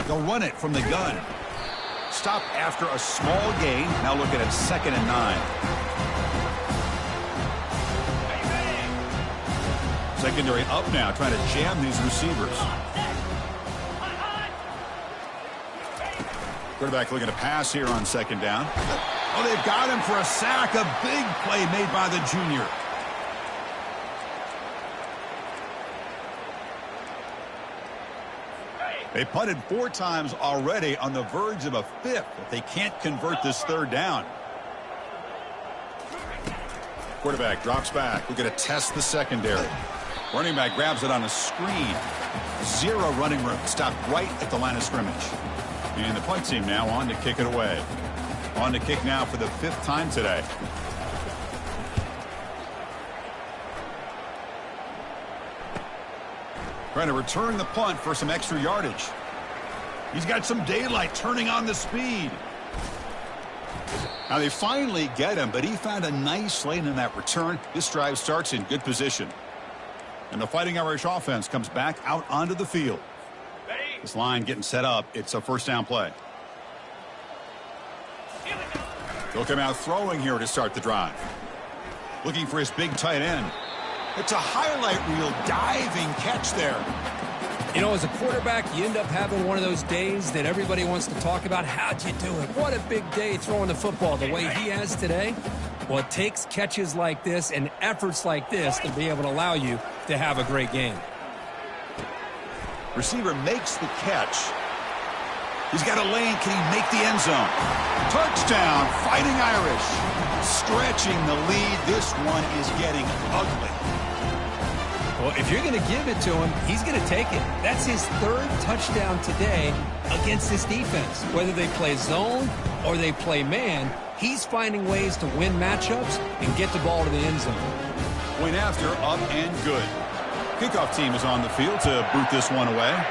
They'll run it from the gun. Stop after a small gain. Now looking at 2nd and 9. Secondary up now, trying to jam these receivers. Quarterback looking to pass here on 2nd down. Oh, they've got him for a sack. A big play made by the junior. They punted 4 times already, on the verge of a 5th if they can't convert this 3rd down. Quarterback drops back. We're going to test the secondary. Running back grabs it on a screen. 0 running room. Stopped right at the line of scrimmage. And the punt team now on to kick it away. On to kick now for the 5th time today. Trying to return the punt for some extra yardage. He's got some daylight, turning on the speed. Now they finally get him, but he found a nice lane in that return. This drive starts in good position. And the Fighting Irish offense comes back out onto the field. This line getting set up. It's a first down play. He'll come out throwing here to start the drive. Looking for his big tight end. It's a highlight reel diving catch there. You know, as a quarterback, you end up having one of those days that everybody wants to talk about. How'd you do it? What a big day throwing the football the way he has today. Well, it takes catches like this and efforts like this to be able to allow you to have a great game. Receiver makes the catch. He's got a lane. Can he make the end zone? Touchdown, Fighting Irish. Stretching the lead. This one is getting ugly. Well, if you're going to give it to him, he's going to take it. That's his 3rd touchdown today against this defense. Whether they play zone or they play man, he's finding ways to win matchups and get the ball to the end zone. Point after, up and good. Kickoff team is on the field to boot this one away.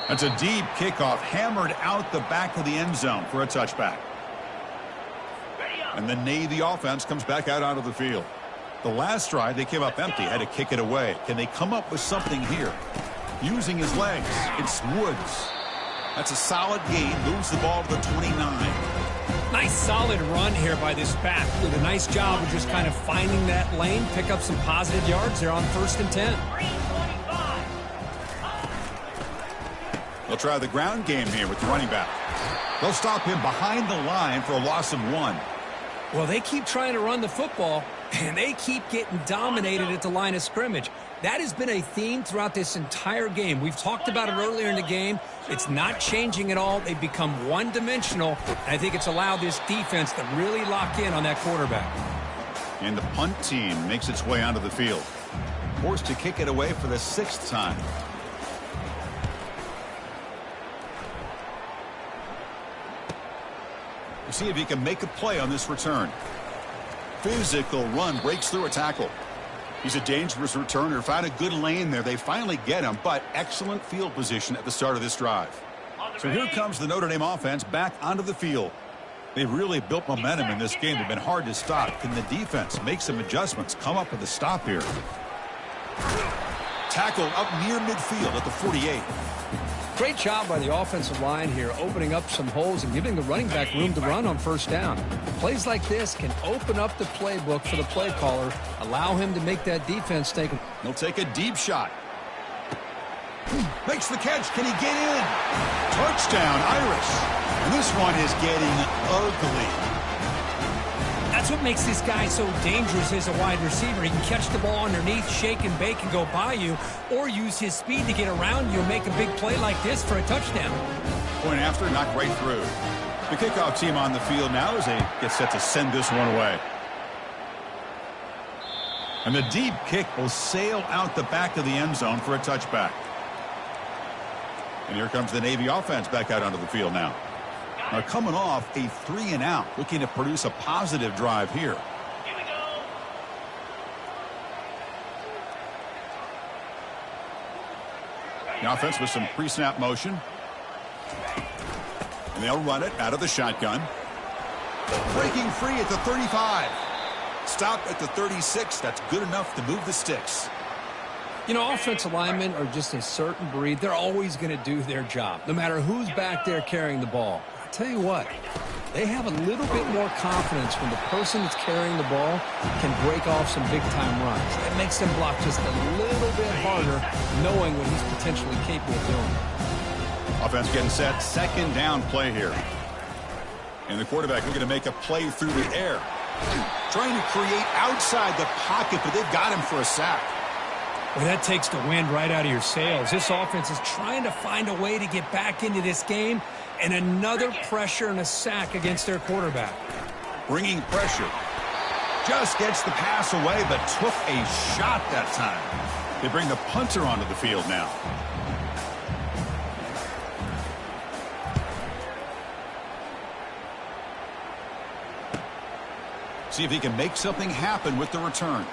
That's a deep kickoff, hammered out the back of the end zone for a touchback. And the Navy offense comes back out onto the field. The last drive, they came up empty, had to kick it away. Can they come up with something here? Using his legs, it's Woods. That's a solid gain, moves the ball to the 29. Nice solid run here by this back. Did a nice job of just kind of finding that lane, pick up some positive yards there on 1st and 10. They'll try the ground game here with the running back. They'll stop him behind the line for a loss of 1. Well, they keep trying to run the football, and they keep getting dominated at the line of scrimmage. That has been a theme throughout this entire game. We've talked about it earlier in the game. It's not changing at all. They've become one-dimensional, and I think it's allowed this defense to really lock in on that quarterback. And the punt team makes its way onto the field. Forced to kick it away for the 6th time. We'll see if he can make a play on this return. Physical run, breaks through a tackle. He's a dangerous returner. Found a good lane there. They finally get him, but excellent field position at the start of this drive. So here comes the Notre Dame offense back onto the field. They've really built momentum in this game. They've been hard to stop. Can the defense make some adjustments? Come up with a stop here. Tackle up near midfield at the 48. Great job by the offensive line here, opening up some holes and giving the running back room to run on 1st down. Plays like this can open up the playbook for the play caller, allow him to make that defense take. He'll take a deep shot. Makes the catch. Can he get in? Touchdown, Irish. And this one is getting ugly. That's That's what makes this guy so dangerous as a wide receiver. He can catch the ball underneath, shake and bake and go by you, or use his speed to get around you and make a big play like this for a touchdown. Point after, knocked right through. The kickoff team on the field now as they get set to send this one away. And the deep kick will sail out the back of the end zone for a touchback. And here comes the Navy offense back out onto the field now. Now coming off a 3-and-out, looking to produce a positive drive here. Here we go. The offense with some pre-snap motion. And they'll run it out of the shotgun. Breaking free at the 35. Stop at the 36. That's good enough to move the sticks. You know, offensive linemen are just a certain breed. They're always going to do their job, no matter who's back there carrying the ball. I'll tell you what, they have a little bit more confidence when the person that's carrying the ball can break off some big-time runs. That makes them block just a little bit harder, knowing what he's potentially capable of doing. Offense getting set. Second down play here. And the quarterback looking to make a play through the air. Trying to create outside the pocket, but they've got him for a sack. Well, that takes the wind right out of your sails. This offense is trying to find a way to get back into this game, and another pressure and a sack against their quarterback. Bringing pressure. Just gets the pass away, but took a shot that time. They bring the punter onto the field now. See if he can make something happen with the return.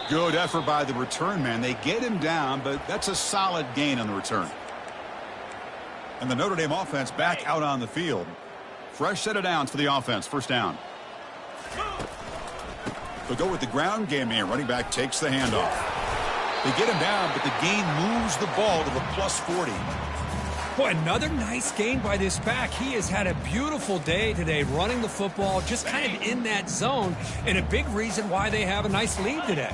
Good effort by the return man. They get him down, but that's a solid gain on the return. And the Notre Dame offense back out on the field. Fresh set of downs for the offense. First down. They'll go with the ground game here. Running back takes the handoff. They get him down, but the gain moves the ball to the plus 40. Boy, another nice gain by this back. He has had a beautiful day today running the football, just kind of in that zone, and a big reason why they have a nice lead today.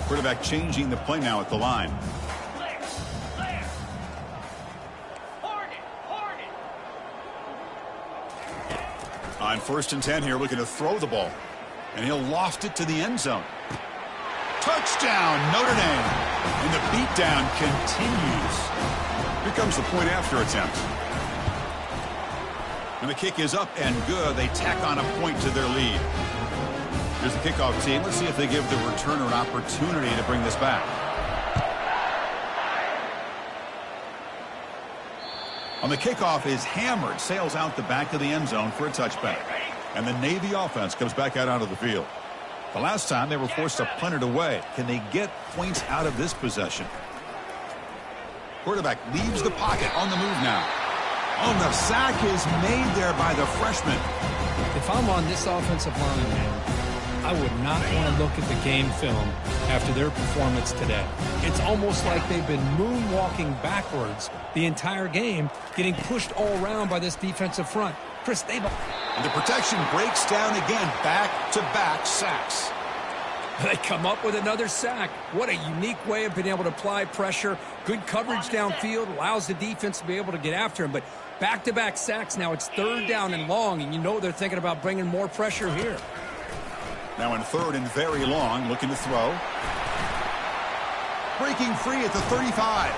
Quarterback changing the play now at the line. Clear. Hornet. On 1st and 10 here, looking to throw the ball. And he'll loft it to the end zone. Touchdown, Notre Dame. And the beatdown continues. Here comes the point after attempt. And the kick is up and good. They tack on a point to their lead. Here's the kickoff team. Let's see if they give the returner an opportunity to bring this back. On the kickoff is hammered. Sails out the back of the end zone for a touchback. And the Navy offense comes back out onto the field. The last time they were forced to punt it away. Can they get points out of this possession? Quarterback leaves the pocket on the move now. Oh, the sack is made there by the freshman. If I'm on this offensive line, man, I would not want to look at the game film after their performance today. It's almost like they've been moonwalking backwards the entire game, getting pushed all around by this defensive front. Chris, they've... And the protection breaks down again. Back-to-back sacks. They come up with another sack. What a unique way of being able to apply pressure. Good coverage downfield, allows the defense to be able to get after him. But back-to-back sacks, now it's 3rd down and long, and you know they're thinking about bringing more pressure here. Now in 3rd and very long, looking to throw. Breaking free at the 35.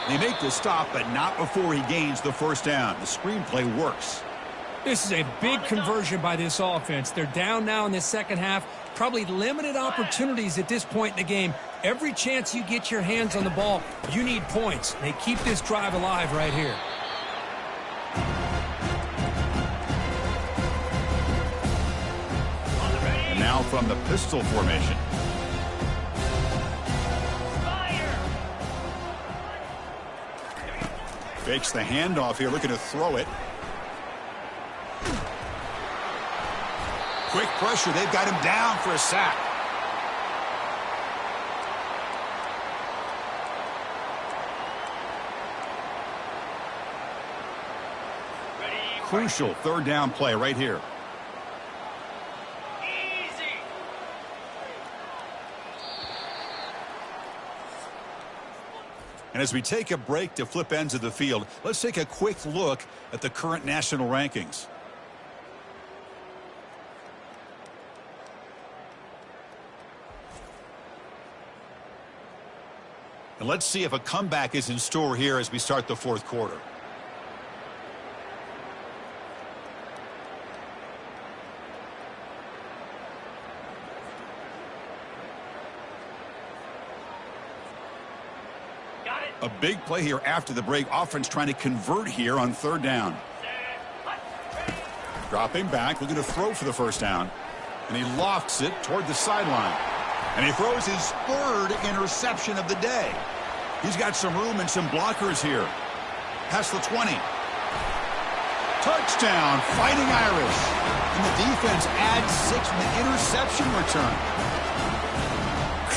They make the stop, but not before he gains the first down. The screenplay works. This is a big conversion by this offense. They're down now in the second half. Probably limited opportunities at this point in the game. Every chance you get your hands on the ball, you need points. They keep this drive alive right here. And now from the pistol formation. Fire. Fakes the handoff here, looking to throw it. Quick pressure. They've got him down for a sack. Crucial 3rd down play right here. Easy. And as we take a break to flip ends of the field, let's take a quick look at the current national rankings. And let's see if a comeback is in store here as we start the fourth quarter. Got it. A big play here after the break. Offense trying to convert here on third down. Dropping back, looking to throw for the first down. And he lofts it toward the sideline. And he throws his third interception of the day. He's got some room and some blockers here. Past the 20. Touchdown, Fighting Irish. And the defense adds 6 with the interception return.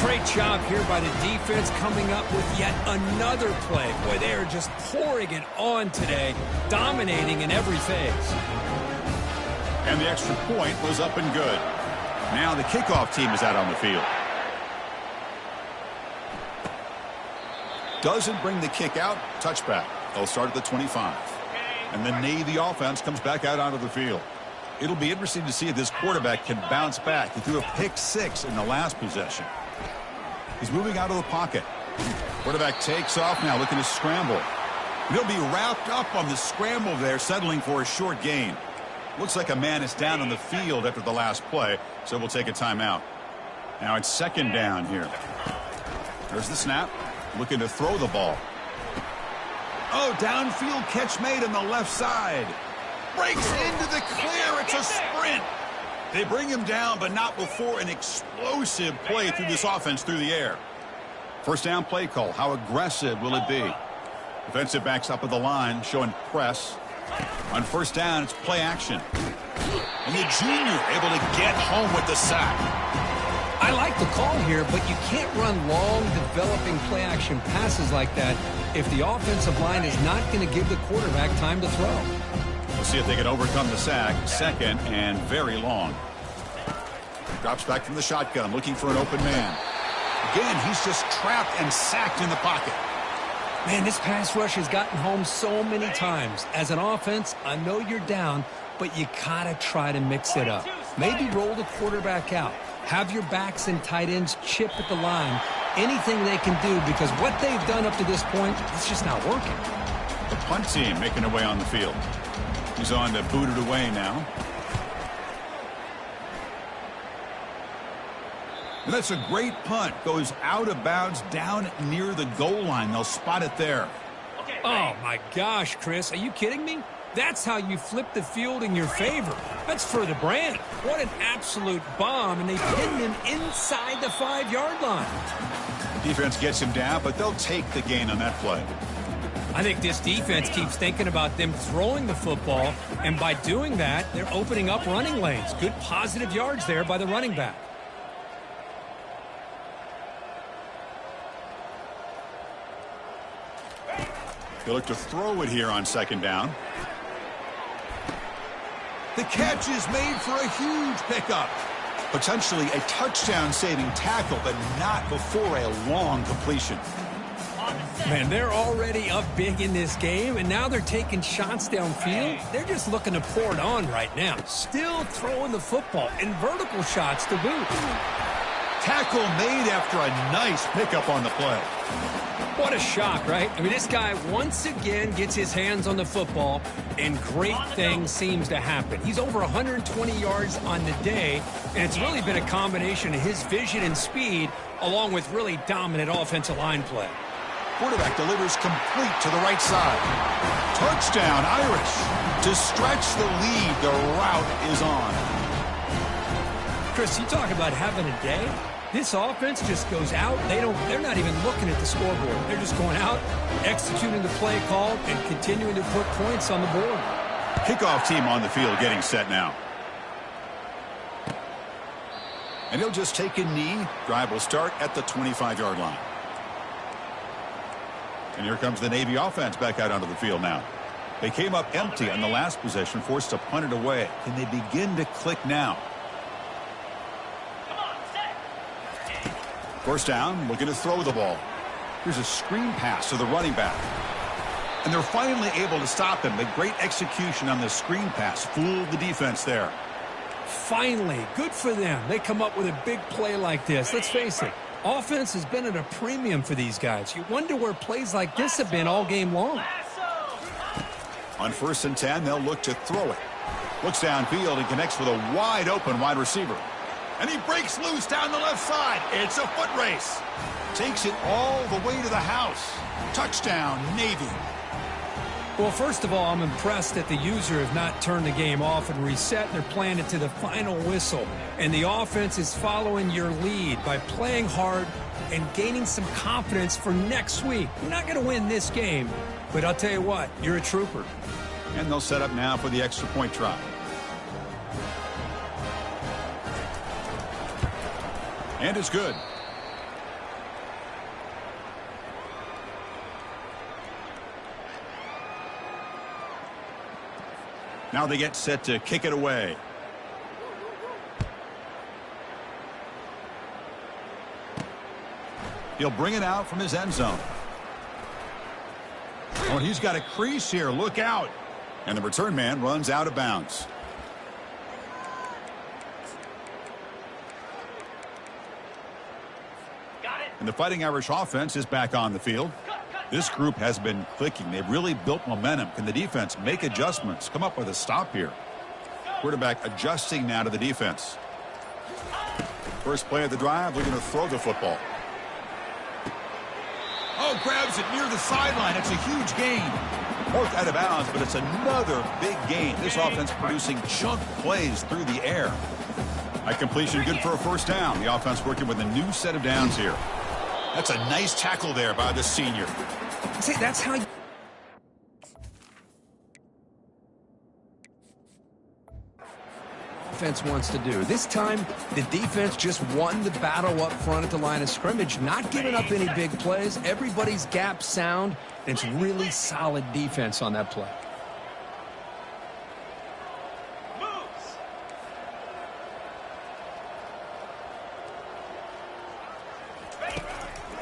Great job here by the defense coming up with yet another play. Boy, they are just pouring it on today, dominating in every phase. And the extra point was up and good. Now the kickoff team is out on the field. Doesn't bring the kick out. Touchback. They'll start at the 25. And the Navy offense comes back out onto the field. It'll be interesting to see if this quarterback can bounce back. He threw a pick-6 in the last possession. He's moving out of the pocket. Quarterback takes off now, looking to scramble. He'll be wrapped up on the scramble there, settling for a short gain. Looks like a man is down on the field after the last play, so we'll take a timeout. Now it's second down here. There's the snap. Looking to throw the ball. Oh, downfield catch made on the left side. Breaks into the clear. It's a sprint. They bring him down, but not before an explosive play through this offense through the air. First down play call. How aggressive will it be? Defensive backs up at the line, showing press. On first down, it's play action. And the junior able to get home with the sack. I like the call here, but you can't run long, developing play-action passes like that if the offensive line is not going to give the quarterback time to throw. We'll see if they can overcome the sack. Second and very long. Drops back from the shotgun, looking for an open man. Again, he's just trapped and sacked in the pocket. Man, this pass rush has gotten home so many times. As an offense, I know you're down, but you gotta try to mix it up. Maybe roll the quarterback out. Have your backs and tight ends chip at the line. Anything they can do, because what they've done up to this point, it's just not working. The punt team making their way on the field. He's on to boot it away now. And that's a great punt. Goes out of bounds down near the goal line. They'll spot it there. Oh, my gosh, Chris. Are you kidding me? That's how you flip the field in your favor. That's for the brand. What an absolute bomb, and they pinned him inside the 5-yard line. Defense gets him down, but they'll take the gain on that play. I think this defense keeps thinking about them throwing the football, and by doing that, they're opening up running lanes. Good positive yards there by the running back. He'll look to throw it here on second down. The catch is made for a huge pickup. Potentially a touchdown-saving tackle, but not before a long completion. Man, they're already up big in this game, and now they're taking shots downfield. They're just looking to pour it on right now. Still throwing the football, and vertical shots to boot. Tackle made after a nice pickup on the play. What a shock, right? I mean, this guy once again gets his hands on the football, and great things seems to happen. He's over 120 yards on the day, and it's really been a combination of his vision and speed, along with really dominant offensive line play. Quarterback delivers complete to the right side. Touchdown, Irish. To stretch the lead, the route is on. Chris, you talk about having a day. This offense just goes out. They're not even looking at the scoreboard. They're just going out, executing the play call, and continuing to put points on the board. Kickoff team on the field getting set now. And he'll just take a knee. Drive will start at the 25-yard line. And here comes the Navy offense back out onto the field now. They came up empty on the last possession, forced to punt it away. Can they begin to click now? First down, looking to throw the ball. Here's a screen pass to the running back. And they're finally able to stop him. A great execution on the screen pass. Fooled the defense there. Finally, good for them. They come up with a big play like this. Let's face it, Offense has been at a premium for these guys. You wonder where plays like this have been all game long. On 1st and 10, they'll look to throw it. Looks downfield and connects with a wide-open wide receiver. And he breaks loose down the left side. It's a foot race. Takes it all the way to the house. Touchdown, Navy. Well, first of all, I'm impressed that the user have not turned the game off and reset. They're playing it to the final whistle. And the offense is following your lead by playing hard and gaining some confidence for next week. You're not going to win this game, but I'll tell you what, you're a trooper. And they'll set up now for the extra point try. And it's good. Now they get set to kick it away. He'll bring it out from his end zone. Oh, and he's got a crease here. Look out. And the return man runs out of bounds. Got it. And the Fighting Irish offense is back on the field. This group has been clicking. They've really built momentum. Can the defense make adjustments? Come up with a stop here. Quarterback adjusting now to the defense. First play of the drive, looking to throw the football. Oh, grabs it near the sideline. It's a huge gain. Fourth out of bounds, but it's another big gain. This offense producing chunk plays through the air. A completion good for a first down. The offense working with a new set of downs here. That's a nice tackle there by the senior. See, that's how offense wants to do. This time, the defense just won the battle up front at the line of scrimmage, not giving up any big plays. Everybody's gap sound, and it's really solid defense on that play.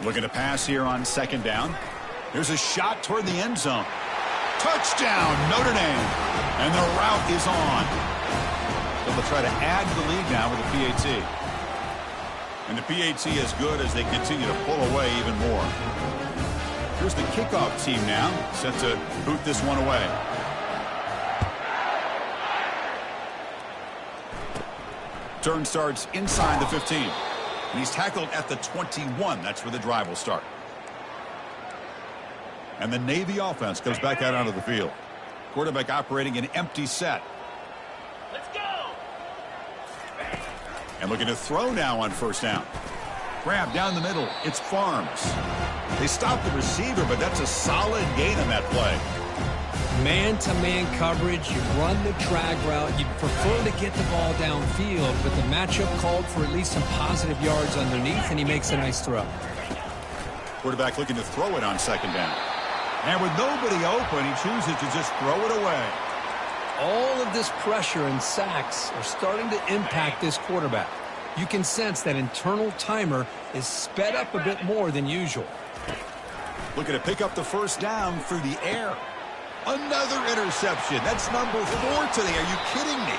Looking to pass here on second down. Here's a shot toward the end zone. Touchdown, Notre Dame. And the route is on. They'll try to add to the lead now with the PAT. And the PAT is good as they continue to pull away even more. Here's the kickoff team now, set to boot this one away. Turn starts inside the 15. And he's tackled at the 21. That's where the drive will start. And the Navy offense comes back out onto the field. Quarterback operating an empty set. Let's go. And looking to throw now on first down. Grab down the middle. It's Farms. They stop the receiver, but that's a solid gain on that play. Man-to-man coverage, you run the drag route, you prefer to get the ball downfield, but the matchup called for at least some positive yards underneath, and he makes a nice throw. Quarterback looking to throw it on second down. And with nobody open, he chooses to just throw it away. All of this pressure and sacks are starting to impact this quarterback. You can sense that internal timer is sped up a bit more than usual. Looking to pick up the first down through the air. Another interception. That's number 4 today. Are you kidding me?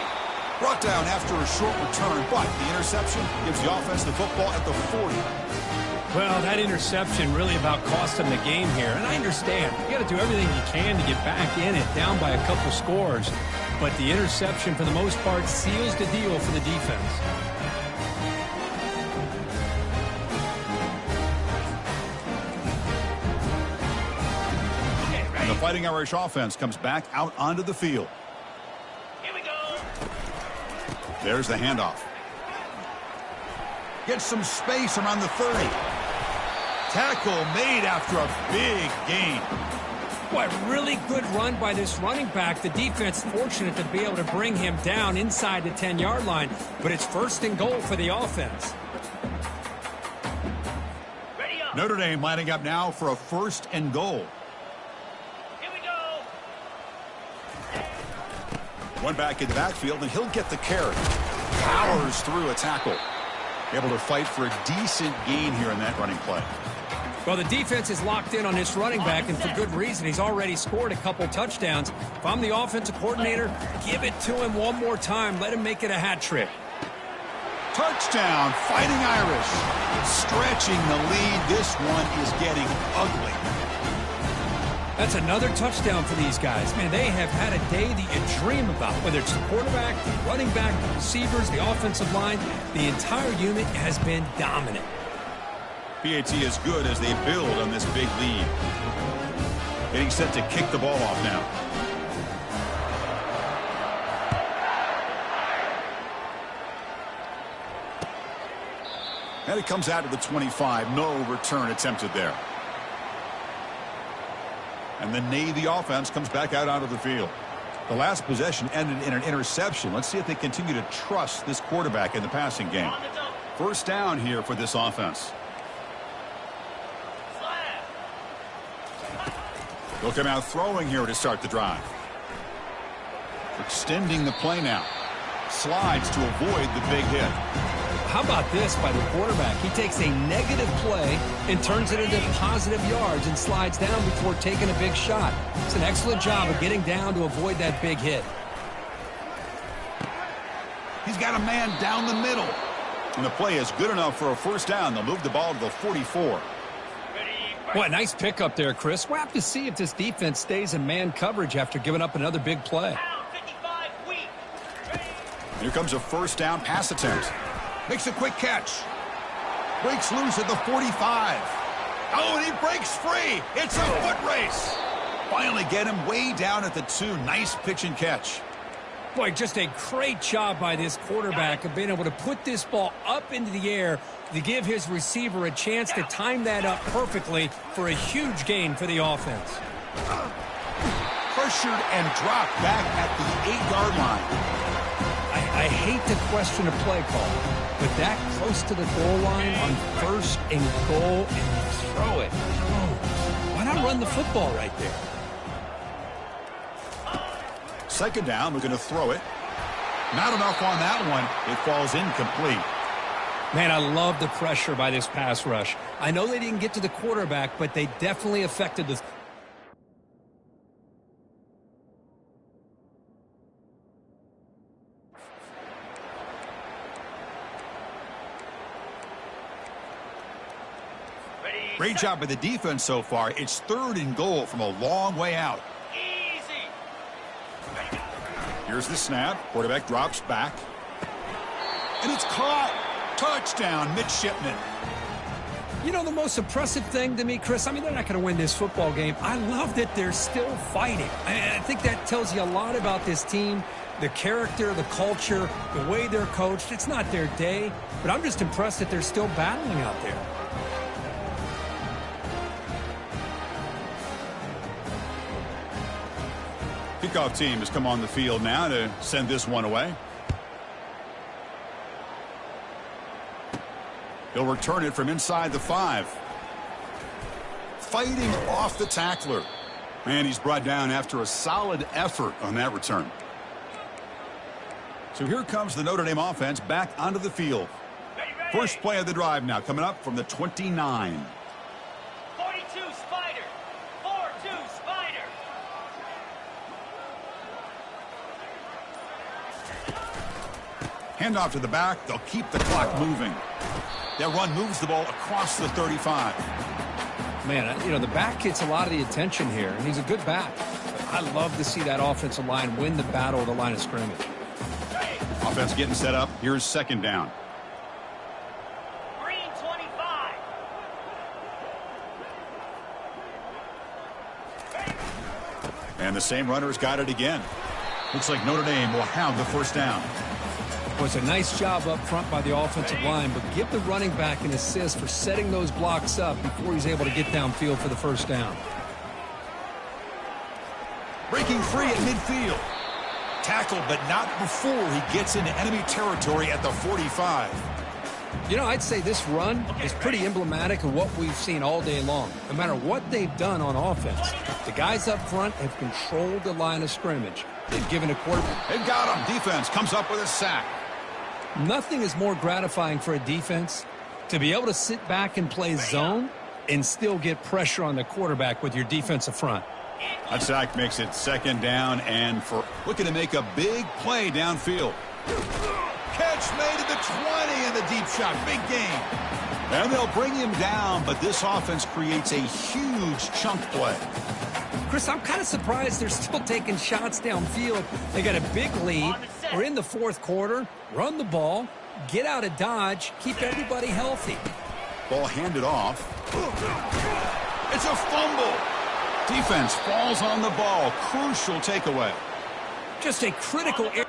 Brought down after a short return, but the interception gives the offense the football at the 40. Well, that interception really about cost him the game here. And I understand. You got to do everything you can to get back in it, down by a couple scores. But the interception, for the most part, seals the deal for the defense. And the Fighting Irish offense comes back out onto the field. Here we go. There's the handoff. Gets some space around the 30. Tackle made after a big gain. Boy, really good run by this running back. The defense fortunate to be able to bring him down inside the 10-yard line, but it's first and goal for the offense. Ready up. Notre Dame lining up now for a first and goal. Here we go. One back in the backfield, and he'll get the carry. Powers through a tackle. Able to fight for a decent gain here in that running play. Well, the defense is locked in on this running back, and for good reason. He's already scored a couple touchdowns. If I'm the offensive coordinator, give it to him one more time. Let him make it a hat trick. Touchdown, Fighting Irish. Stretching the lead. This one is getting ugly. That's another touchdown for these guys. Man, they have had a day that you dream about. Whether it's the quarterback, the running back, the receivers, the offensive line, the entire unit has been dominant. PAT is good as they build on this big lead. Getting set to kick the ball off now. And it comes out to the 25. No return attempted there. And the Navy offense comes back out onto the field. The last possession ended in an interception. Let's see if they continue to trust this quarterback in the passing game. First down here for this offense. They'll come out throwing here to start the drive. Extending the play now. Slides to avoid the big hit. How about this by the quarterback? He takes a negative play and turns it into positive yards and slides down before taking a big shot. It's an excellent job of getting down to avoid that big hit. He's got a man down the middle. And the play is good enough for a first down. They'll move the ball to the 44. What a nice pickup there, Chris. We'll have to see if this defense stays in man coverage after giving up another big play. Here comes a first down pass attempt. Makes a quick catch. Breaks loose at the 45. Oh, and he breaks free. It's a foot race. Finally get him way down at the 2. Nice pitch and catch. Boy, just a great job by this quarterback of being able to put this ball up into the air to give his receiver a chance to time that up perfectly for a huge gain for the offense. Pressured and dropped back at the 8-yard line. I hate to question a play call, but that close to the goal line on first and goal, and you throw it. Oh, why not run the football right there? Second down, we're going to throw it. Not enough on that one. It falls incomplete. Man, I love the pressure by this pass rush. I know they didn't get to the quarterback, but they definitely affected the... Great job by the defense so far. It's 3rd and goal from a long way out. Easy. Here's the snap. Quarterback drops back. And it's caught. Touchdown, Midshipman. You know, the most impressive thing to me, Chris, I mean, they're not going to win this football game. I love that they're still fighting. I think that tells you a lot about this team, the character, the culture, the way they're coached. It's not their day, but I'm just impressed that they're still battling out there. Kickoff team has come on the field now to send this one away. He'll return it from inside the 5. Fighting off the tackler. And he's brought down after a solid effort on that return. So here comes the Notre Dame offense back onto the field. First play of the drive now coming up from the 29. 42 Spider. 4-2 Spider. Handoff to the back. They'll keep the clock moving. That run moves the ball across the 35. Man, you know, the back gets a lot of the attention here, and he's a good back. But I love to see that offensive line win the battle of the line of scrimmage. Offense getting set up. Here's second down. Green 25. And the same runner's got it again. Looks like Notre Dame will have the first down. Well, it's a nice job up front by the offensive line, but give the running back an assist for setting those blocks up before he's able to get downfield for the first down. Breaking free at midfield. Tackled, but not before he gets into enemy territory at the 45. You know, I'd say this run is pretty emblematic of what we've seen all day long. No matter what they've done on offense, the guys up front have controlled the line of scrimmage. They've given a quarterback. They've got him. Defense comes up with a sack. Nothing is more gratifying for a defense to be able to sit back and play zone and still get pressure on the quarterback with your defensive front. That sack makes it second down and for looking to make a big play downfield. Catch made at the 20 and the deep shot. Big gain. And they'll bring him down, but this offense creates a huge chunk play. Chris, I'm kind of surprised they're still taking shots downfield. They got a big lead. We're in the fourth quarter. Run the ball. Get out of Dodge. Keep everybody healthy. Ball handed off. It's a fumble. Defense falls on the ball. Crucial takeaway. Just a critical error.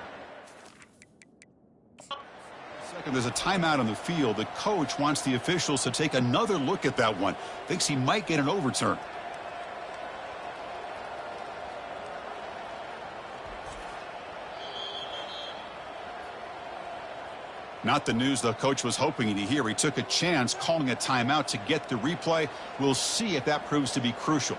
Second, there's a timeout on the field. The coach wants the officials to take another look at that one. Thinks he might get an overturn. Not the news the coach was hoping to hear. He took a chance calling a timeout to get the replay. We'll see if that proves to be crucial.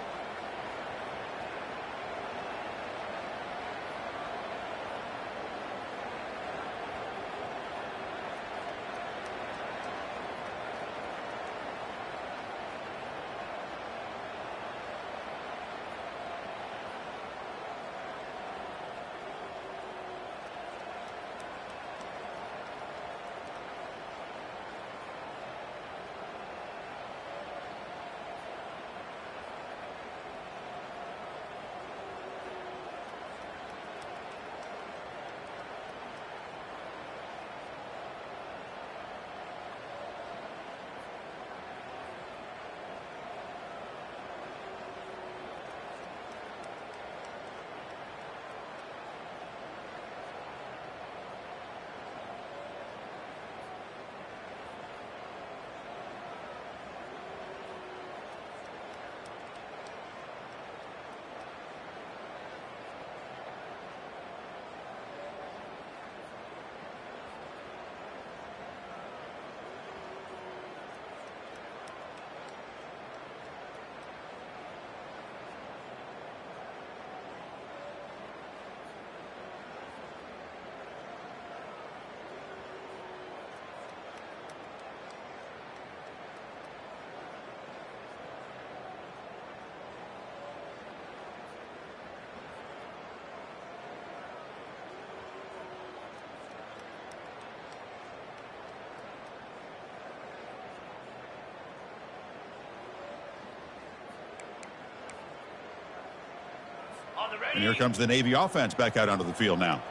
And here comes the Navy offense back out onto the field now.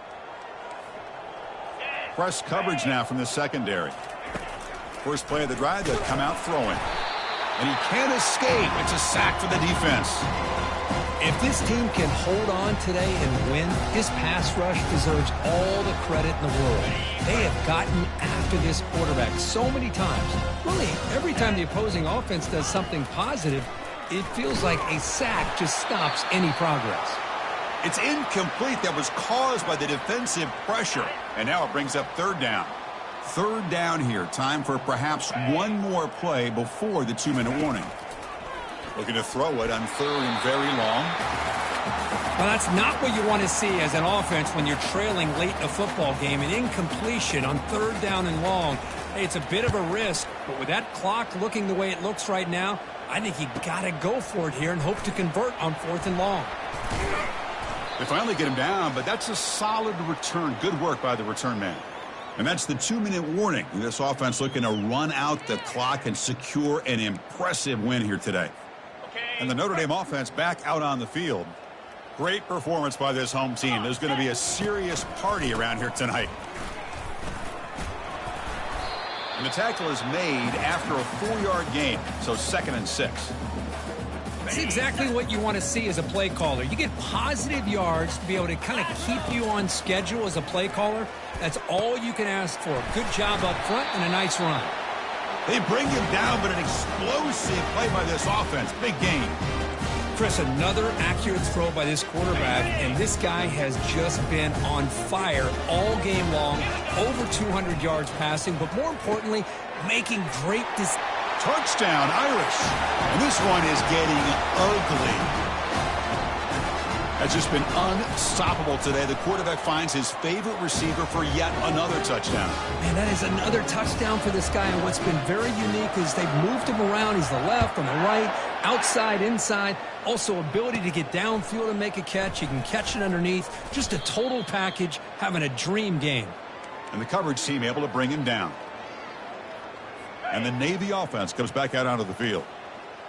Press coverage now from the secondary. First play of the drive, they'll come out throwing. And he can't escape. It's a sack for the defense. If this team can hold on today and win, this pass rush deserves all the credit in the world. They have gotten after this quarterback so many times. Really, every time the opposing offense does something positive, it feels like a sack just stops any progress. It's incomplete. That was caused by the defensive pressure. And now it brings up third down. Third down here. Time for perhaps one more play before the 2-minute warning. Looking to throw it on third and very long. Well, that's not what you want to see as an offense when you're trailing late in a football game. An incompletion on third down and long. Hey, it's a bit of a risk, but with that clock looking the way it looks right now, I think you got to go for it here and hope to convert on fourth and long. They finally get him down, but that's a solid return. Good work by the return man. And that's the 2-minute warning. This offense looking to run out the clock and secure an impressive win here today. And the Notre Dame offense back out on the field. Great performance by this home team. There's going to be a serious party around here tonight. And the tackle is made after a 4-yard gain, so 2nd and 6. That's exactly what you want to see as a play caller. You get positive yards to be able to kind of keep you on schedule as a play caller. That's all you can ask for. Good job up front and a nice run. They bring him down, but an explosive play by this offense. Big gain. Chris, another accurate throw by this quarterback, and this guy has just been on fire all game long. Over 200 yards passing, but more importantly, making great decisions. Touchdown, Irish. And this one is getting ugly. Has just been unstoppable today. The quarterback finds his favorite receiver for yet another touchdown. Man, that is another touchdown for this guy. And what's been very unique is they've moved him around. He's the left, on the right, outside, inside. Also, ability to get downfield and make a catch. He can catch it underneath. Just a total package, having a dream game. And the coverage team able to bring him down. And the Navy offense comes back out onto the field.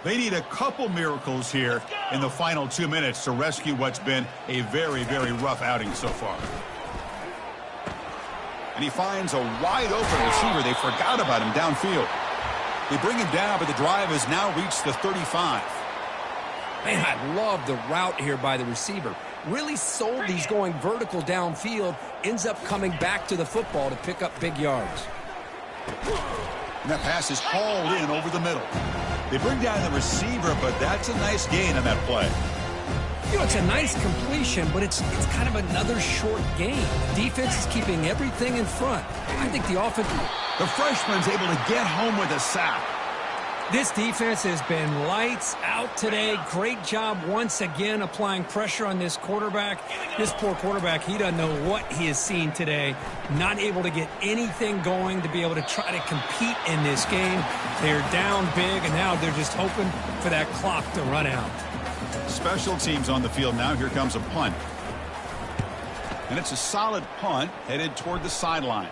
They need a couple miracles here in the final 2 minutes to rescue what's been a very, very rough outing so far. And he finds a wide open receiver. They forgot about him downfield. They bring him down, but the drive has now reached the 35. Man, I love the route here by the receiver. Really sold he's going vertical downfield. Ends up coming back to the football to pick up big yards. And that pass is hauled in over the middle. They bring down the receiver, but that's a nice gain on that play. You know, it's a nice completion, but it's kind of another short gain. The defense is keeping everything in front. I think the offense... The freshman's able to get home with a sack. This defense has been lights out today. Great job once again applying pressure on this quarterback. This poor quarterback, he doesn't know what he has seen today. Not able to get anything going to be able to try to compete in this game. They're down big, and now they're just hoping for that clock to run out. Special teams on the field now. Here comes a punt. And it's a solid punt headed toward the sideline.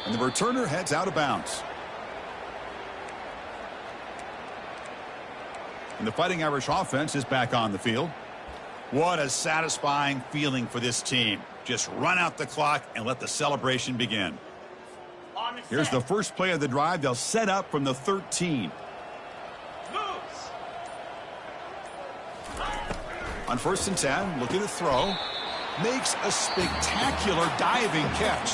And the returner heads out of bounds. And the Fighting Irish offense is back on the field. What a satisfying feeling for this team. Just run out the clock and let the celebration begin. Here's the first play of the drive. They'll set up from the 13. On 1st and 10, looking to throw. Makes a spectacular diving catch.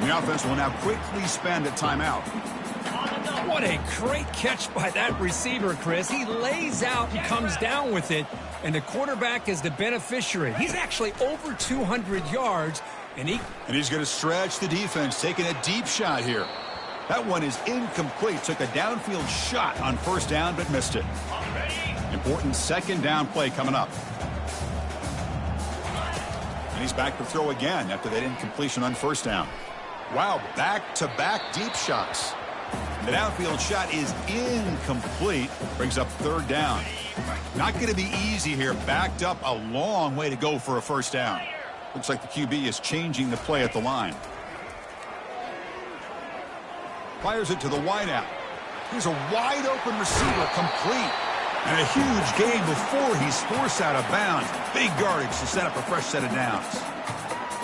The offense will now quickly spend a timeout. What a great catch by that receiver, Chris. He lays out and comes down with it, and the quarterback is the beneficiary. He's actually over 200 yards, and he's going to stretch the defense, taking a deep shot here. That one is incomplete. Took a downfield shot on 1st down, but missed it. Important 2nd down play coming up. And he's back to throw again after that incompletion on 1st down. Wow, back-to-back deep shots. The downfield shot is incomplete. Brings up 3rd down. Not going to be easy here. Backed up a long way to go for a 1st down. Looks like the QB is changing the play at the line. Fires it to the wideout. Here's a wide open receiver, complete. And a huge gain before he's forced out of bounds. Big yardage to set up a fresh set of downs.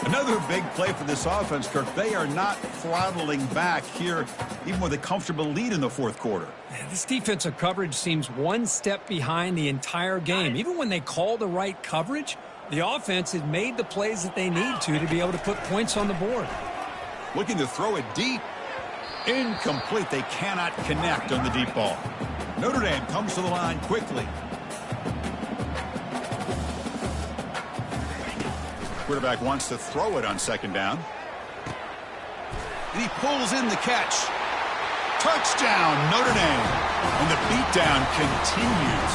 Another big play for this offense, Kirk. They are not throttling back here, even with a comfortable lead in the 4th quarter. This defensive coverage seems one step behind the entire game. Even when they call the right coverage, the offense has made the plays that they need to be able to put points on the board. Looking to throw it deep. Incomplete. They cannot connect on the deep ball. Notre Dame comes to the line quickly. Quarterback wants to throw it on 2nd down. And he pulls in the catch. Touchdown, Notre Dame. And the beatdown continues.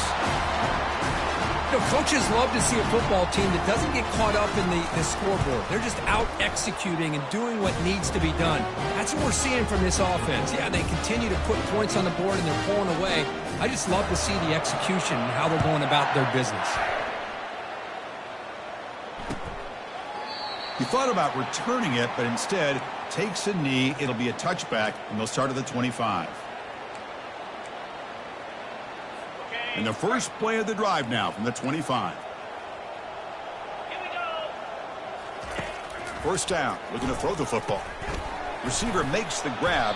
You know, coaches love to see a football team that doesn't get caught up in the scoreboard. They're just out executing and doing what needs to be done. That's what we're seeing from this offense. Yeah, they continue to put points on the board and they're pulling away. I just love to see the execution and how they're going about their business. He thought about returning it, but instead takes a knee. It'll be a touchback, and they'll start at the 25. And the first play of the drive now from the 25. Here we go. 1st down, looking to throw the football. Receiver makes the grab.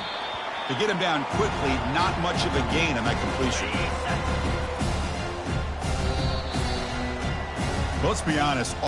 To get him down quickly, not much of a gain on that completion. Let's be honest.